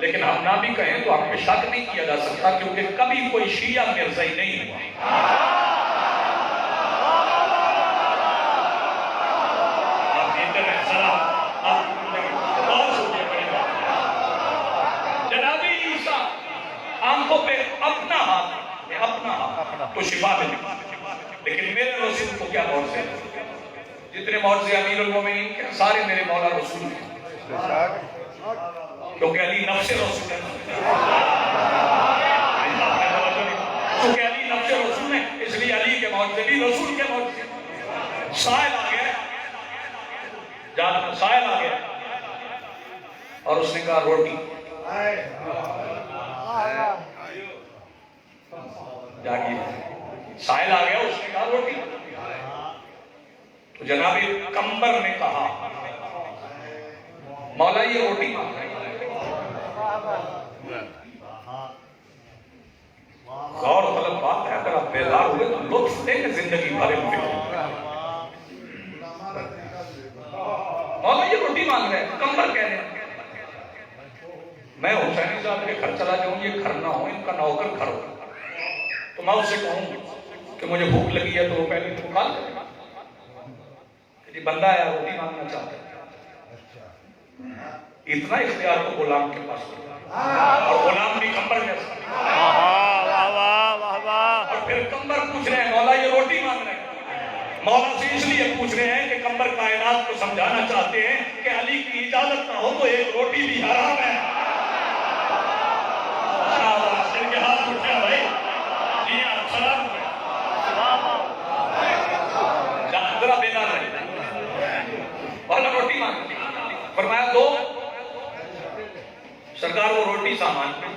لیکن ہم نہ بھی کہیں تو ہم پہ شک نہیں کیا جا سکتا کیونکہ کبھی کوئی شیعہ مرزائی نہیں ہوا. آپ دیتے ہیں سلام آپ بہت سوچے پڑے گا. جناب عیسیٰ آنکھوں پہ اپنا ہاتھ تو شفا ملی. لیکن میرے رسول کو کیا معجزے ہیں؟ جتنے معجزے امیر المومنین کے سارے میرے مولا رسول ہیں کیونکہ علی نفس رسول ہے. کیونکہ علی نفس رسول ہے اس لیے علی کے معجزے بھی رسول کے معجزے. سائل آ گیا جاننا سائل آ گیا اور اس نے کہا روٹی. جاگیے سائل آ گیا اس نے کہا روٹی. تو جناب کمبر نے کہا مولا یہ روٹی مانگ رہی ہے. غور طلب بات ہے اگر آپ بیدار ہوئے تو لطف دیں گے زندگی بھر میں. مولا یہ روٹی مانگ رہے ہیں. کمبر کہہ رہے ہیں میں حسینی صاحب کے گھر چلا جاؤں یہ گھر نہ ہو ان کا نوکر گھر ہو تو میں اسے کہوں کہ مجھے بھوک لگی ہے تو وہ پہلے تو کال کرے گا کہ بندہ ہے روٹی مانگنا چاہتا ہے. اتنا اختیار تو غلام کے پاس اور غلام بھی کمبر جیسا. اور پھر کمبر پوچھ رہے ہیں مولا یہ روٹی مانگ رہے ہیں. مولا سے اس لیے پوچھ رہے ہیں کہ کمبر کائنات کو سمجھانا چاہتے ہیں کہ علی کی اجازت نہ ہو تو ایک روٹی بھی حرام ہے. کے ہاتھ اٹھا بھائی جی سلام ذرا بیدار رہے. مولا روٹی مانگتی فرمایا دو. سرکار وہ روٹی سامان پہ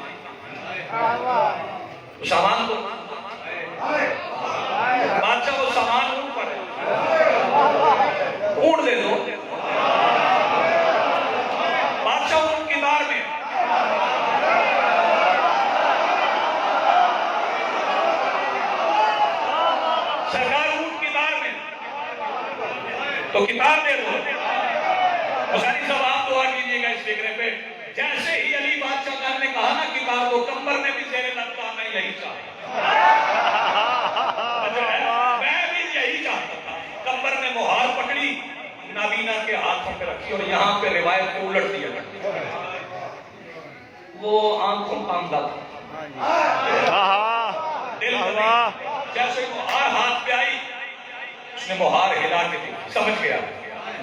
سامان کو بادشاہ وہ سامان اونٹ پر ہے اونٹ دے دو. بادشاہ اونٹ کی دار میں سرکار اونٹ کی دار میں تو کتاب دے دو. حسینی صاحب آپ دعا کیجیے گا اس فکرے پہ جیسے ہی علی بادشاہ خان نے کہا نا کتاب دو کمبر نے بھی زیر لب کہا میں یہی چاہتا میں بھی یہی چاہتا تھا. کمبر نے مہار پکڑی نابینا کے ہاتھوں پہ رکھی اور یہاں پہ روایت کو الٹ دیا. وہ آنکھوں کامدہ تھا دل جیسے مہار ہاتھ پہ آئی اس نے مہار ہلا کے دی. سمجھ گیا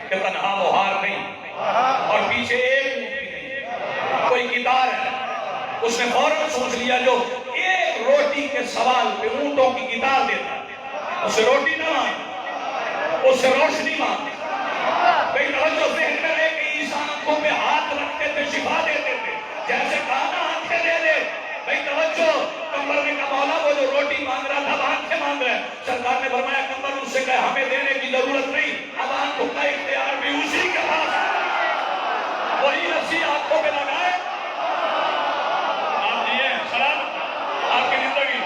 کہ تنہا مہار نہیں اور پیچھے ایک کوئی گٹار ہے. اس نے فوراً سوچ لیا جو ایک روٹی کے سوال پہ اونٹوں کی گٹار دیتا اسے روٹی نہ مانگ اسے روشنی مانگ. بھئی توجہ ذہن میں رہے کہ عیسیٰ آنکھوں پہ ہاتھ رکھتے تھے شفا دیتے تھے جیسے کہا آنکھیں دے دے. بھئی توجہ کمبر نے کہا مولا وہ جو روٹی مانگ رہا تھا اب آنکھیں مانگ رہے ہیں. سرکار نے فرمایا کمبر اس سے کہا ہمیں دینے کی ضرورت نہیں اب آنکھوں کا اختیار بھی اسی کے پاس ہے. وہی رسی آنکھوں پہ لگائے آپ دیئے سلام آپ کی زندگی.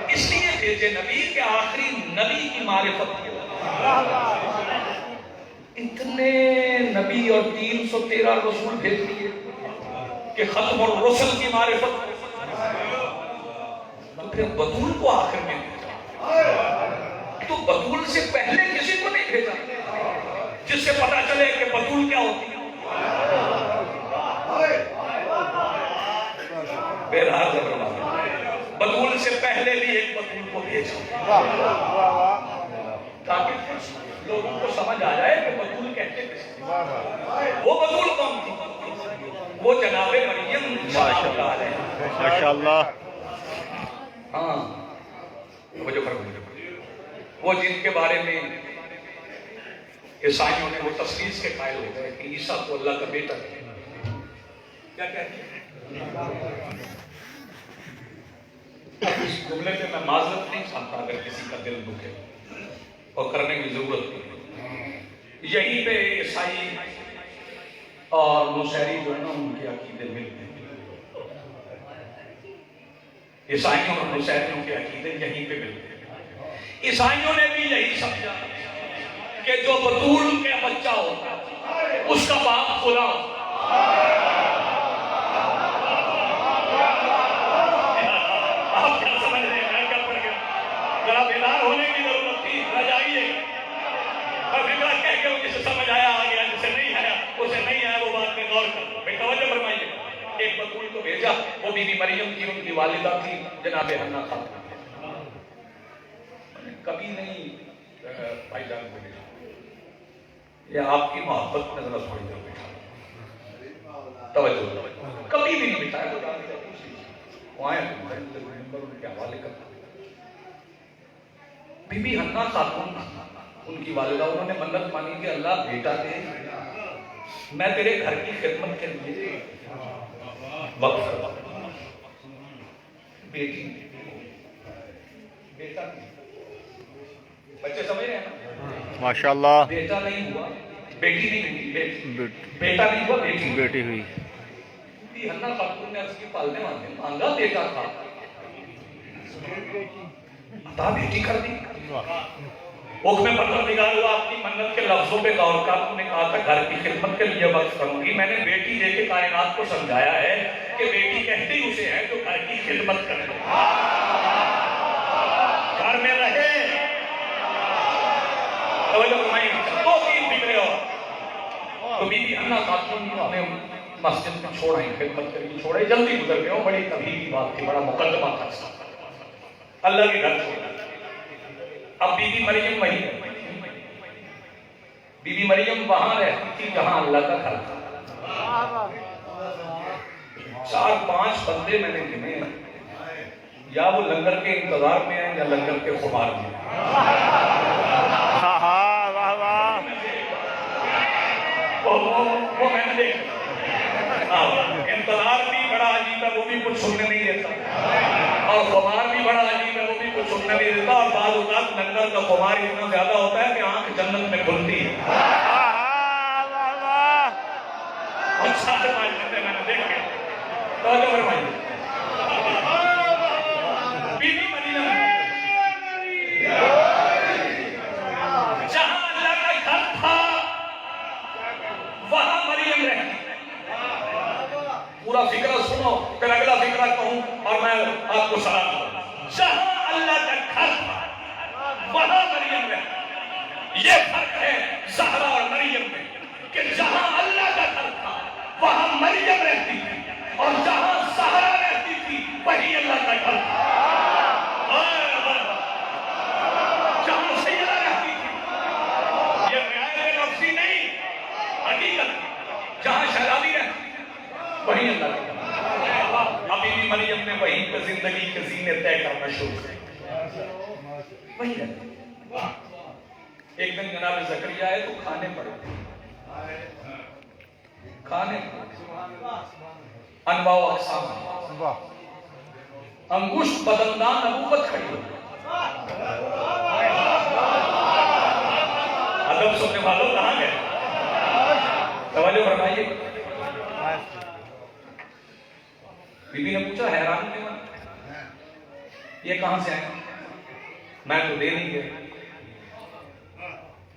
اس لیے بھیجے نبی کے آخری نبی کی معرفت کی. اتنے نبی اور 313 رسول بھیج دیے کہ ختم الرسل کی معرفت. تو پھر بطول کو آخر میں بھیجا تو بطول سے پہلے کسی کو نہیں بھیجا جس سے پتا چلے کہ بطول کیا ہوتی ہے. بہرحال بطول سے پہلے بھی ایک بطول کو بھیجا تاکہ لوگوں کو سمجھ آ جائے کہ بطول کہتے کس. وہ بطول کون تھی؟ وہ جناب مریم ماشاءاللہ. ہاں وہ جن کے بارے میں عیسائیوں نے وہ تصویر کے قائل ہو گئے کہ عیسیٰ کو اللہ کا بیٹا ہے. کیا کہتے ہیں اس جملے پہ میں معذرت نہیں چاہتا اگر کسی کا دل دکھے اور کرنے کی ضرورت نہیں. یہیں پہ عیسائی اور نصیری جو ہے نا ان کے عقیدے ملتے ہیں، عیسائیوں اور نصیریوں کے عقیدے یہیں پہ ملتے ہیں۔ عیسائیوں نے بھی یہی سمجھا کہ جو بطول کے بچہ ہوتا ہے اس کا باپ خدا ہوتا ہے۔ آپ کیا سمجھ رہے ہیں؟ میں کیا پڑھ گیا؟ ذرا بیدار ہونے کی ضرورت تھی، نہ جائیے اور فکرہ کہہ کے جسے سمجھ آیا آ گیا، جسے نہیں آیا اسے نہیں آیا وہ بات میں غور کر۔ بھائی توجہ فرمائیے، ایک بطول کو بھیجا، وہ بی بی مریم کی ان کی والدہ تھی جناب حنا خاتون۔ کبھی نہیں بھائی جان کو بھیجا، یہ آپ کی محبت میں ذرا تھوڑی دیر بیٹھا، توجہ کبھی بھی نہیں بٹھایا تو وہ آئے ان کے حوالے کرتا۔ بی بی حنا خاتون ان کی والدہ، انہوں نے منت مانی کہ اللہ بیٹا دے، میں تیرے گھر کی خدمت کے لیے وقف کرتا ہوں۔ بیٹی بیٹا نہیں، بچے سمجھ رہے ہیں نا؟ ماشاءاللہ، بیٹا نہیں ہوا، بیٹی نہیں ہوئی، بیٹا نہیں ہوا، بیٹی ہوئی۔ بی حنا خاتون نے اس کی پالنے والے مانگا بیٹا تھا، عطا بیٹی کر دی۔ حکم پروردگار ہوا، اپنی منت کے لفظوں پہ غور کر، انہوں نے کہا تھا گھر کی خدمت کے لیے وقف کروں گی۔ میں نے بیٹی دے کے کائنات کو سمجھایا ہے کہ بیٹی کہتی اسے ہے جو گھر کی خدمت کرے، گھر میں رہے۔ توجہ فرمائیے، دو تین فکرے اور تو بی بی حنا خاتون نے مسجد میں چھوڑائی، خدمت کے لیے چھوڑائی، جلدی گزر گئے، بڑی کبھی کی بات تھی، بڑا مقدمہ تھا، اللہ کے گھر چھوڑا۔ اب بی بی مریم وہی، بی بی مریم وہاں رہتی تھی جہاں اللہ کا گھر تھا۔ 4-5 بندے میں نے گنے، یا وہ لنگر کے انتظار میں ہیں یا لنگر کے خمار میں ہیں۔ وہ میں نے دیکھا، انتظار بھی بڑا عجیب ہے، وہ بھی کچھ سننے نہیں دیتا، اور خمار بھی بڑا عجیب ہے، وہ بھی کچھ سننے نہیں دیتا، اور بعض اوقات لنگر کا خمار اتنا زیادہ ہوتا ہے کہ آنکھ جنت میں کھلتی ہے۔ اور 4-5 بندے میں نے دیکھے، توجہ فرمائیے، بی بی مریم جہاں اللہ کا گھر تھا وہاں مریم رہتی۔ پورا فکرہ سنو پھر اگلا فکرہ کہوں اور میں آپ کو سلام کروں۔ جہاں اللہ کا گھر تھا وہاں مریم رہتی۔ یہ فرق ہے زہرا اور مریم میں کہ جہاں اللہ کا گھر تھا وہاں مریم رہتی تھی، اور جہاں زہرا رہتی تھی وہی اللہ کا گھر تھا۔ جہاں سیدہ رہتی تھی، یہ رعایت لفظی نہیں، حقیقت، جہاں شہزادی رہتی وہی اللہ کا گھر۔ ابھی بھی مریم نے وہیں پہ زندگی کے زینے طے کرنا شروع کیا، وہی رہتی۔ ایک دن جناب زکریا آئے تو کھانے پڑے، کھانے انواع و اقسام، انگشت بدندان نبوت کھڑی ہو۔ ادب سننے والوں کہاں گئے؟ توجہ فرمائیے۔ بی بی نے پوچھا حیران کیوں ہے؟ یہ کہاں سے آئے؟ میں تو دے نہیں گیا،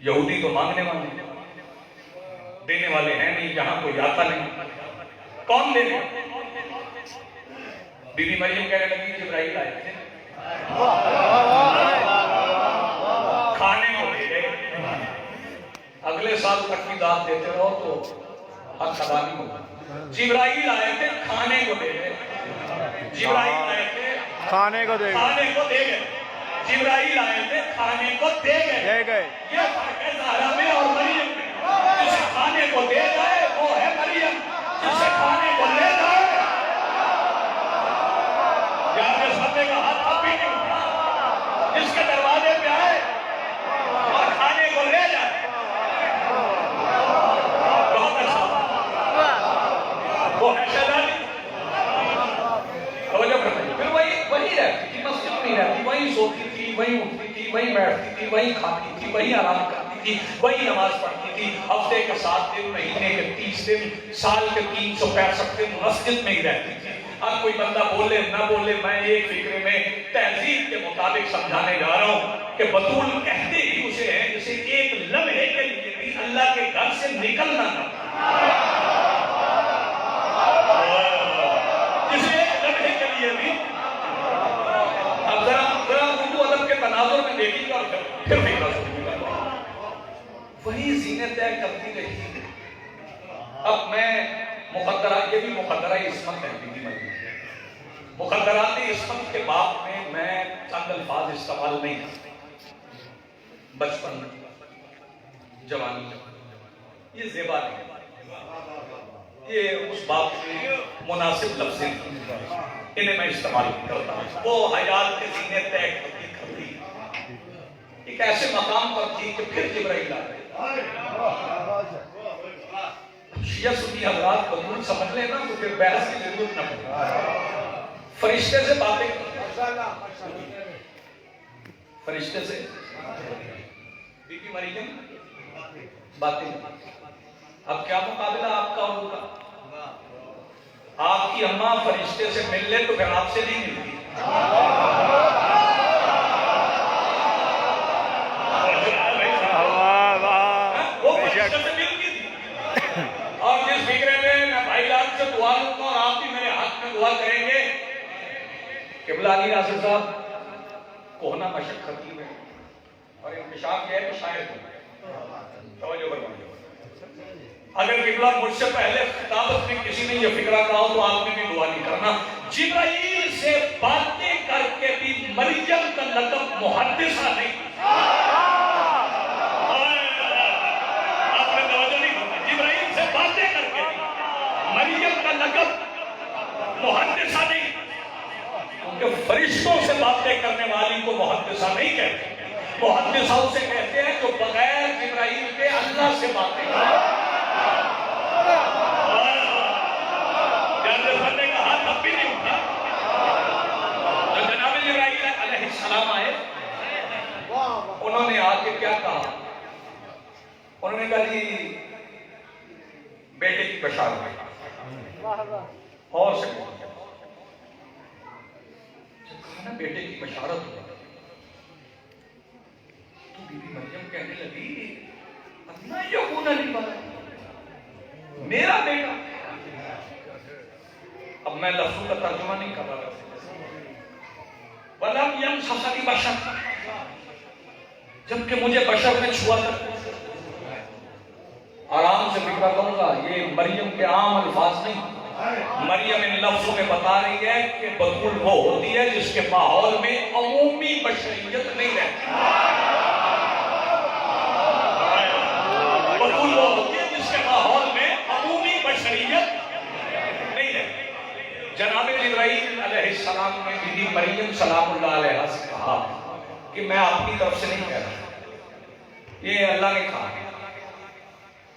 یہودی تو مانگنے والے ہیں، دینے والے ہیں نہیں، یہاں کوئی آتا نہیں، کون دے گا؟ بی بی مریم کہنے لگی جبرائیل آئے تھے، کھانے کو دے گئے، اگلے سال تک کی داد دیتے رہو تو حق ادا نہیں ہوگا۔ جبرائیل آئے تھے، کھانے کو دے گئے، جبرائیل آئے تھے کھانے کو دے گئے، جبرائیل آئے تھے کھانے کو دے گئے۔ یہ فرق ہے زہرا میں اور مریم میں، جسے کھانے کو دے جائے وہ ہے مریم، جسے کھانے کو لے جائے یا پھر سبے کا ہاتھ اب بھی نہیں اٹھا، جس کے دروازے پہ آئے اور کھانے کو لے جائے، بہت اچھا، وہ ہے شہزادی۔ توجہ کرتے پھر وہی رہتی تھی، مسجد نہیں رہتی، وہی سوتی تھی، وہی اٹھتی تھی، وہی بیٹھتی تھی، وہی کھاتی تھی، وہی آرام کرتی تھی، وہی نماز پڑھتی تھی۔ ہفتے کے 7 دن، مہینے کے 30 30 دن سال کے 365 دن مسجد میں ہی رہتی تھی. اب کوئی بندہ بولے نہ بولے، میں ایک فکر میں تہذیب کے مطابق سمجھانے جا رہا ہوں کہ بطول کہتے ہی اسے ہیں جسے ایک لمحے کے لیے بھی اللہ کے گھر سے نکلنا نہ، جسے ایک لمحے کے لیے بھی. اب ذرا اردو ادب کے تناظر میں دیکھیے اور پھر فکر سنیے. وہی زینت طے کرتی رہی. اب میں مقدرات، یہ بھی مقدرہ عصمت ہے بیوی مریم، مقدرات عصمت کے باب میں چند الفاظ استعمال نہیں کرتا. بچپن، جوانی، یہ زیبا نہیں، یہ اس باب میں مناسب لفظ انہیں میں استعمال کرتا ہوں. وہ حیات کے زینت طے کرتی ایک ایسے مقام پر تھی کہ پھر جبرائیل آ گئے. شیعہ سنی حضرات بطول سمجھ لیں نا تو پھر بحث کی ضرورت نہ پڑے. فرشتے سے باتیں فرشتے سے بی بی مریم باتیں. اب کیا مقابلہ آپ کا اور ان کا؟ آپ کی اماں فرشتے سے مل لے تو پھر آپ سے نہیں ملتی. وہ فرشتے سے ملتی تھی. اور جس فکرے میں بھائی لال سے دعا لوں گا اور آپ بھی میرے حق میں دعا کریں گے. قبلہ علی ناصر صاحب کوہنا مشقتی میں اور انکشاف یہ ہے کہ شاید توجہ فرمائیے. اگر قبلہ مجھ سے پہلے خطابت میں کسی نے یہ فکرہ کہا ہو تو آپ نے بھی دعا نہیں کرنا. جبرائیل سے باتیں کر کے بھی مریم کا لقب محدثہ نہیں. آپ نے توجہ نہیں کرنا. جبرائیل سے باتیں کر کے مریم کا لقب محدثہ نہیں، کیونکہ فرشتوں سے باتیں کرنے والی کو محدثہ نہیں کہتے. محدثہ اسے کہتے ہیں جو بغیر جبرائیل کے اللہ سے باتیں کرتے. جنرل بندے کا ہاتھ اب بھی نہیں اٹھا. تو جناب جبرائیل علیہ السلام آئے، انہوں نے آ کے کیا کہا؟ انہوں نے کہا جی بیٹے کی بشارت اور سے نا بیٹے کی بشارت ہوا تو بی بی مریم کہنے لگی اپنا یقون علی والا میرا بیٹا. اب میں لفظوں کا ترجمہ نہیں کر رہا وَلَمْ يَمْسَسْنِي بَشَرٌ، جبکہ مجھے بشر نے چھوا تھا. آرام سے فکر کروں گا، یہ مریم کے عام الفاظ نہیں. مریم ان لفظوں میں بتا رہی ہے کہ بطول وہ ہوتی ہے جس کے ماحول میں عمومی بشریت نہیں رہتی. بطول وہ ہوتی ہے جس کے ماحول میں عمومی بشریت نہیں رہتی. جناب جبرائیل علیہ السلام نے بی بی مریم سلام اللہ علیہ سے کہا کہ میں اپنی طرف سے نہیں کہہ رہا، یہ اللہ نے کہا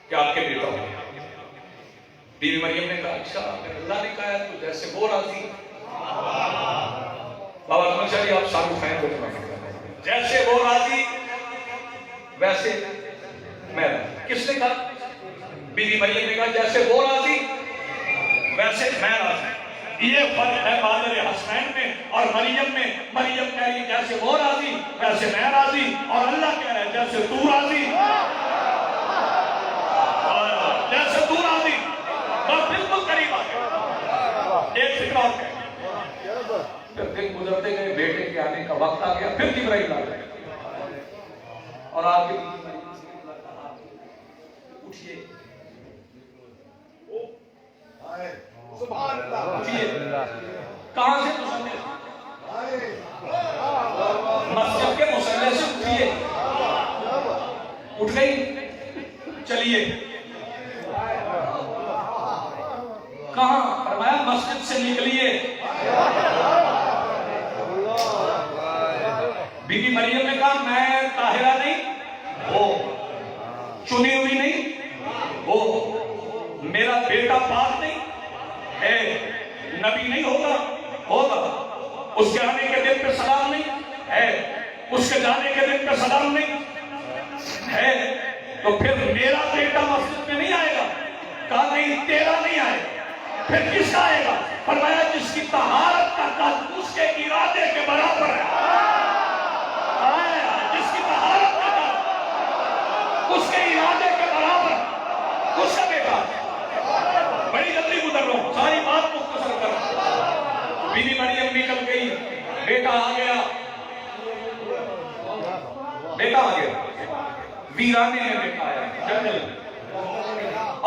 کہ آپ کے بیٹا ہو. بی بی مریم نے کہا اچھا اگر اللہ نے کہا ہے تو جیسے وہ راضی. بابا تمہیں چاہیے آپ شاہ رخ خان کو جیسے وہ راضی ویسے میں راضی. کس نے کہا؟ بی بی مریم نے کہا جیسے وہ راضی ویسے میں راضی. یہ فرق ہے مادر حسنین میں اور مریم میں. مریم کہہ رہی جیسے وہ راضی ویسے میں راضی، اور اللہ کہہ رہا ہے جیسے تو راضی جیسے تو راضی. بس بالکل قریب آ گئے. ایک فکر اور پھر دن گزرتے گئے، بیٹے کے آنے کا وقت آ گیا. پھر جبرائیل آ گئے اور آپ کے اٹھیے کہاں سے؟ مسجد کے مصلی سے اٹھیے. اٹھ گئی، چلیے. کہاں؟ فرمایا مسجد سے نکلیے. بی بی مریم نے کہا میں طاہرہ نہیں، وہ چنی ہوئی نہیں، وہ میرا بیٹا پاک نہیں ہے، نبی نہیں ہوگا، اس کے آنے کے دن پہ سلام نہیں ہے، اس کے جانے کے دن پہ سلام نہیں ہے، تو پھر میرا بیٹا مسجد میں نہیں آئے گا. کہا نہیں تیرا نہیں آئے گا، پھر کس کا آئے گا؟ فرمایا جس کی طہارت کا قد اس کے ارادے کے برابر ہے، جس کی طہارت کا قد اس کے ارادے کے برابر، اس کا بیٹا۔ بڑی جلدی گزر رہا ہوں، ساری بات مختصر کر رہا ہوں۔ بی بی مریم نکل گئی، بیٹا آ گیا، بیٹا آ گیا، ویرانے میں بیٹا آیا جنگل میں،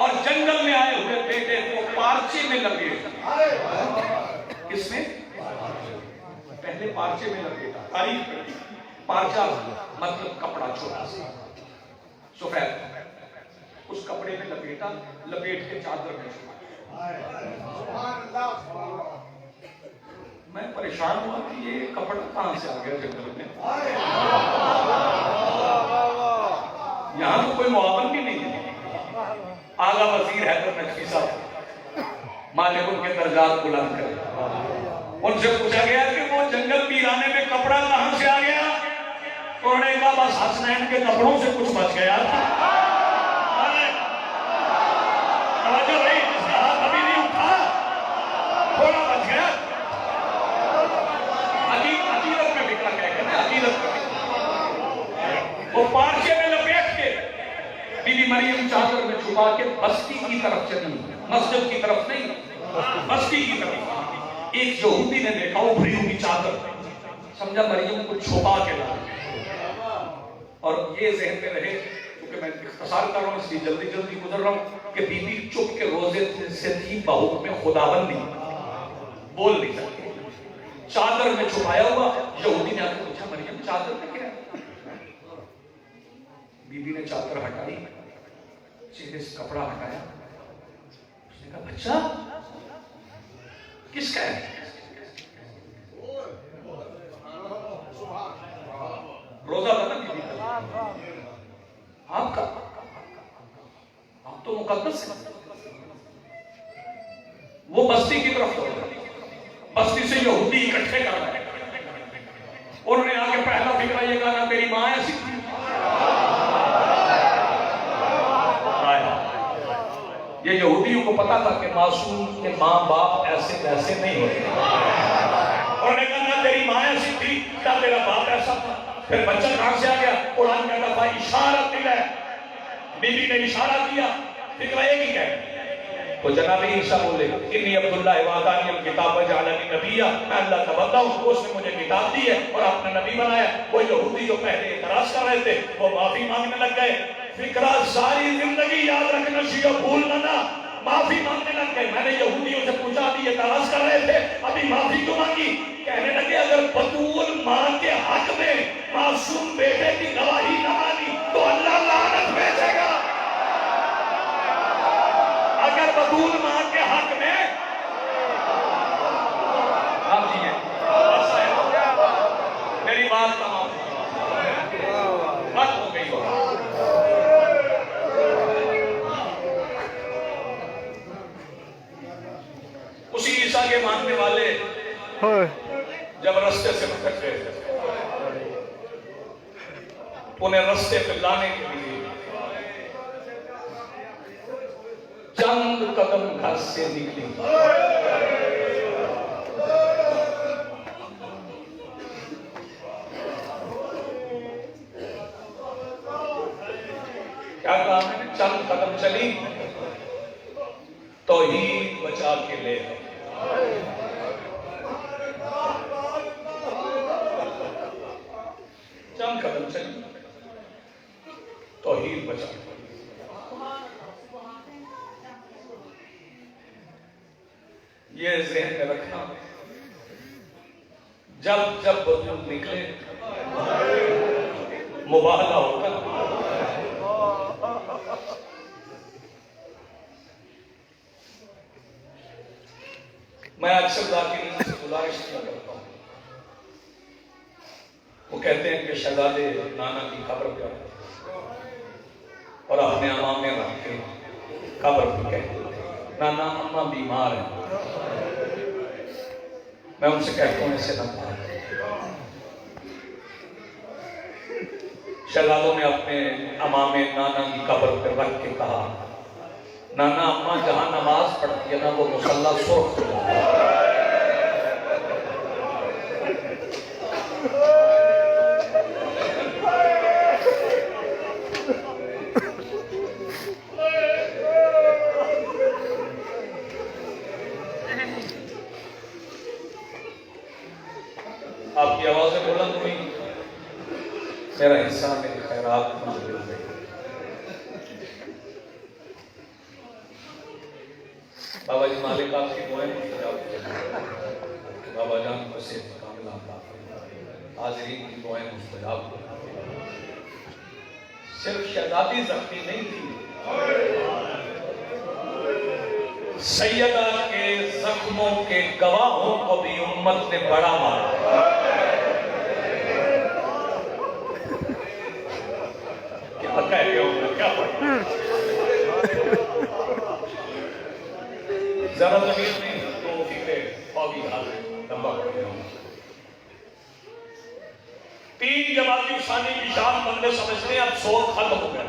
اور جنگل میں آئے ہوئے بیٹے کو پارچے میں لپیٹا۔ کس میں؟ پہلے پارچے میں لپیٹا، تعریف کر دی۔ پارچہ مطلب کپڑا چھوٹا سا سفید، اس کپڑے میں لپیٹا، لپیٹ کے چادر میں چھپا۔ میں پریشان ہوا کہ یہ کپڑا کہاں سے آ گیا جنگل میں، یہاں تو کوئی معاون بھی نہیں ہے۔ آغا وزیر حیدر نقوی صاحب مالک ان کے درجات بلند کرے، ان سے پوچھا گیا کہ وہ جنگل ویرانے میں کپڑا کہاں سے آ گیا؟ انہوں نے کہا بس حسنین کے کپڑوں سے کچھ بچ گیا تھا۔ توجہ رہی، جس کا ہاتھ ابھی نہیں اٹھا تھوڑا بچ گیا۔ عقیدت میں فکر کہہ گیا، عقیدت میں وہ پارچے میں لپیٹ کے بی بی مریم چادر میں چھپا کے بستی کی طرف چلی، مسجد کی طرف نہیں، بستی کی طرف۔ ایک یہودی نے دیکھا ابھری ہوئی چادر، سمجھا مریم کو چھپا کے لا، اور یہ ذہن میں رہے کیونکہ میں اختصار کر رہا ہوں اس لیے جلدی جلدی گزر رہا ہوں کہ بی بی چپ کے روزے سے تھی بحکم خداوندی، بول نہیں سکتی، چادر میں چھپایا ہوا۔ یہودی نے آ کے پوچھا مریم چادر میں کیا ہے؟ بی بی نے چادر ہٹائی، چہرے سے کپڑا ہٹایا، اس نے کہا بچہ کس کا ہے؟ روزہ تھا نا بی بی کا، آپ کا، آپ تو مقدس ہے۔ وہ بستی کی طرف دوڑ گئے، بستی سے یہودی اکٹھے کر رہے، انہوں نے آ کے پہلا فکرہ یہ کہا نا تیری ماں ایسی تھی۔ یہ یہودیوں کو پتا تھا کہ معصوم کے ماں باپ ایسے ویسے نہیں ہوتے، انہوں نے کہا نا تیری ماں ایسی تھی، کیا تیرا باپ ایسا تھا؟ پھر بچہ کہاں سے آ گیا؟ قرآن کہتا تھا اشارت ہے، بی بی نے اشارہ کیا، فکرہ ایک ہی ہے۔ تو جناب عیسیٰ بولے انی عبداللہ وآتانی الکتاب وجعلنی نبیہ، میں اللہ کا بندہ ہوں، اس نے مجھے کتاب دی ہے اور اپنا نبی بنایا۔ وہ یہودی جو پہلے اعتراض کر رہے تھے وہ معافی مانگنے لگ گئے، فکرہ ساری زندگی یاد رکھنا شیعہ بھولنا نہ، معافی مانگنے لگ گئے۔ میں نے یہودیوں سے پوچھا بھی اعتراض کر رہے تھے ابھی معافی کیوں مانگی؟ کہنے لگے اگر بطول ماں کے حق میں معصوم بیٹے کی گواہی نہ مانی تو اللہ لعنت بھیجے گا۔ اگر بطول ماں کے حق میں آپ جی میری بات تمام بات ہو گئی ہو۔ اسی عیسیٰ کے ماننے والے جب رستے سے بھٹک گئے انہیں رستے پہ لانے کے لیے چند قدم گھر سے نکلی، کیا کہا میں نے؟ چند قدم چلی، توحید بچا کے لے چند قدم چلی، توحید بچا کے۔ یہ ذہن میں رکھنا، جب جب بطول نکلے مباہلہ ہوتا، میں اکثر ذاکرین سے گزارش کیا کرتا ہوں، وہ کہتے ہیں کہ شہزادے نانا کی قبر پہ اور اپنے امام میں رکھ کے قبر پہ کہتے ہیں نانا اماں بیمار ہیں، میں ان سے کہتا ہوں اسے نہ پڑھیں۔ شہزادوں نے اپنے امام نانا کی قبر پہ رکھ کے کہا نانا اماں جہاں نماز پڑھتی ہے نا وہ مصلی سرخ ہو جاتا ہے۔ آپ کی آوازیں بلند ہوئی، میرا حصہ میری خیرات منظور ہو گئی۔ بابا جی مالک آپ کی دعائیں مستجاب کریں، بابا جان کو صحت کامل عطا فرمائے، حاضرین کی دعائیں مستجاب کریں۔ صرف شہزادی زخمی نہیں تھی، سیدہ کے زخموں کے گواہوں کو بھی امت نے بڑا مانا۔ کیا کہہ رہے ہو، کیا پڑھا؟ ذرا زمین نہیں تو فکرے فوگی حاضر لمبا پڑھ رہے ہوں۔ تین جماعتی ثانی کی شان بندے سمجھتے ہیں اب سور ختم ہو گیا۔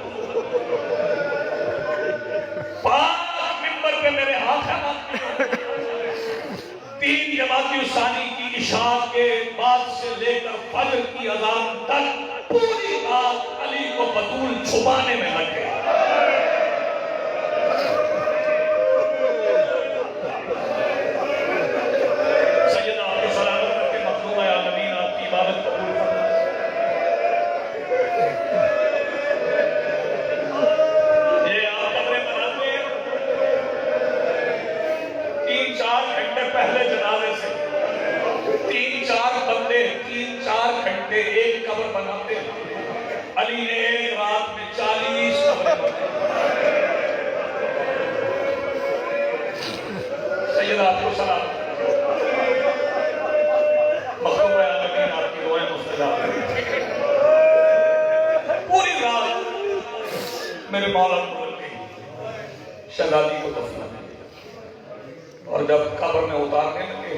پانچ ممبر پہ میرے ہاتھ ہے، تین جماعتی ثانی کی عشاء کے بعد سے لے کر فجر کی اذان تک پوری رات علی کو بطول چھپانے میں لگ گئے۔ سیدہ آپ کو سلامت کر کے مخدوم ہے عالمین آپ کی عبادت قبول فرمائے۔ یہ آپ قبریں بناتے ہیں 3-4 گھنٹے پہلے جنازے سے، 3-4 بندے 3-4 گھنٹے ایک قبر بناتے ہیں۔ علی نے ایک رات میں 40 قبریں بنائیں۔ سیدہ آپ کو سلام، مخدوم عالمین آپ کی دعائیں مستجاب کریں۔ پوری رات میرے مولا کو گئی شہزادی کو دفنانے، اور جب قبر میں اتارنے لگے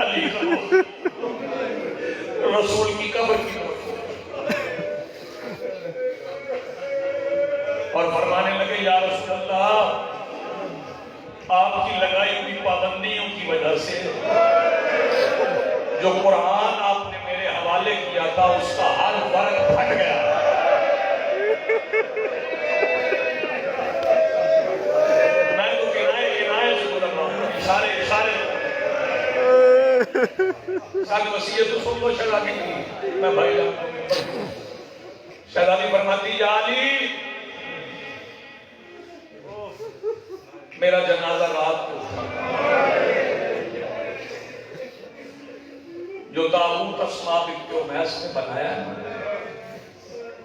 علی کا رسول کی قبر کی طرف اور فرمانے لگے یا رسول اللہ، آپ کی لگائی ہوئی پابندیوں کی وجہ سے جو قرآن آپ نے میرے حوالے کیا تھا اس کا ہر ورق پھٹ گیا۔ میں تو کنائے سے گزر رہا ہوں، اشارے ساتھ وسیعت تو سن لو شہزادی کی، میں بھائی جان۔ شہزادی فرماتی یا علی، میرا جنازہ رات کو جو تابوت اسماء بنت امیس نے بنایا ہے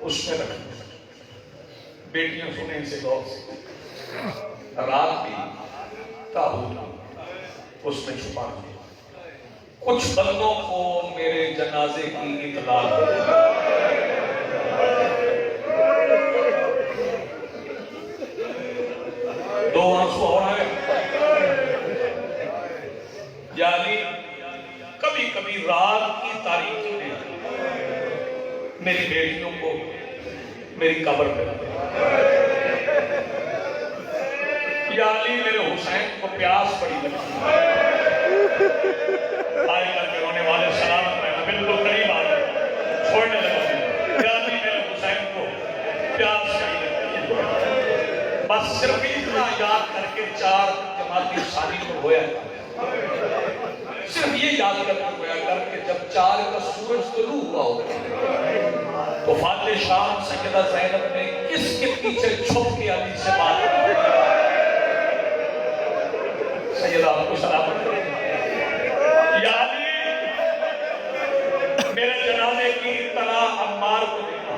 اس میں رکھنا۔ بیٹیاں سنیں ان سے غور سے، رات بھی تابوت اس میں چھپانا۔ کچھ بندوں کو میرے جنازے کی اطلاع دو آنسو اور آئے یا علی، کبھی کبھی رات کی تاریکی میں میری بیٹیوں کو میری قبر پہ یا علی میرے حسین کو پیاس بڑی لگتی آج کل کے رونے والے سلامت رہنا، بالکل قریب آ گئے، چھوڑنے لگا یا علی میرے حسین کو پیاس بڑی لگتی ہے۔ بس صرف اتنا یاد کر کے 4 جماعتی ثانی کو ہویا، صرف یہ یاد کر کے ہویا کر کے جب 4 کا سورج طلوع ہوا ہوگا تو فاتح شام سیدہ زینب نے کس کے پیچھے چھپ کے علی سے بات کی؟ سیدہ آپ کو سلامت کریں یا علی، میرے جنازے کی اطلاع عمار کو دینا۔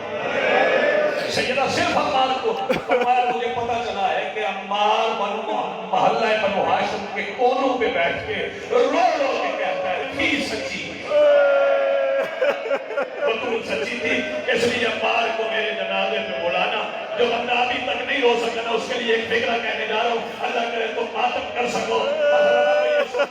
سیدہ صرف عمار کو، فرمایا مجھے پتہ چلا ہے کہ عمار محلہ بنو ہاشم کے کونوں پہ بیٹھ کے رو رو کے کہتا ہے تھی سچی، بطول سچی تھی، اس لیے عمار کو میرے جنازے پہ بلانا۔ جو بندہ ابھی تک نہیں رو سکا نا اس کے لیے ایک فکرہ کہنے جا رہا ہوں، اللہ کرے تو ماتم کر سکو۔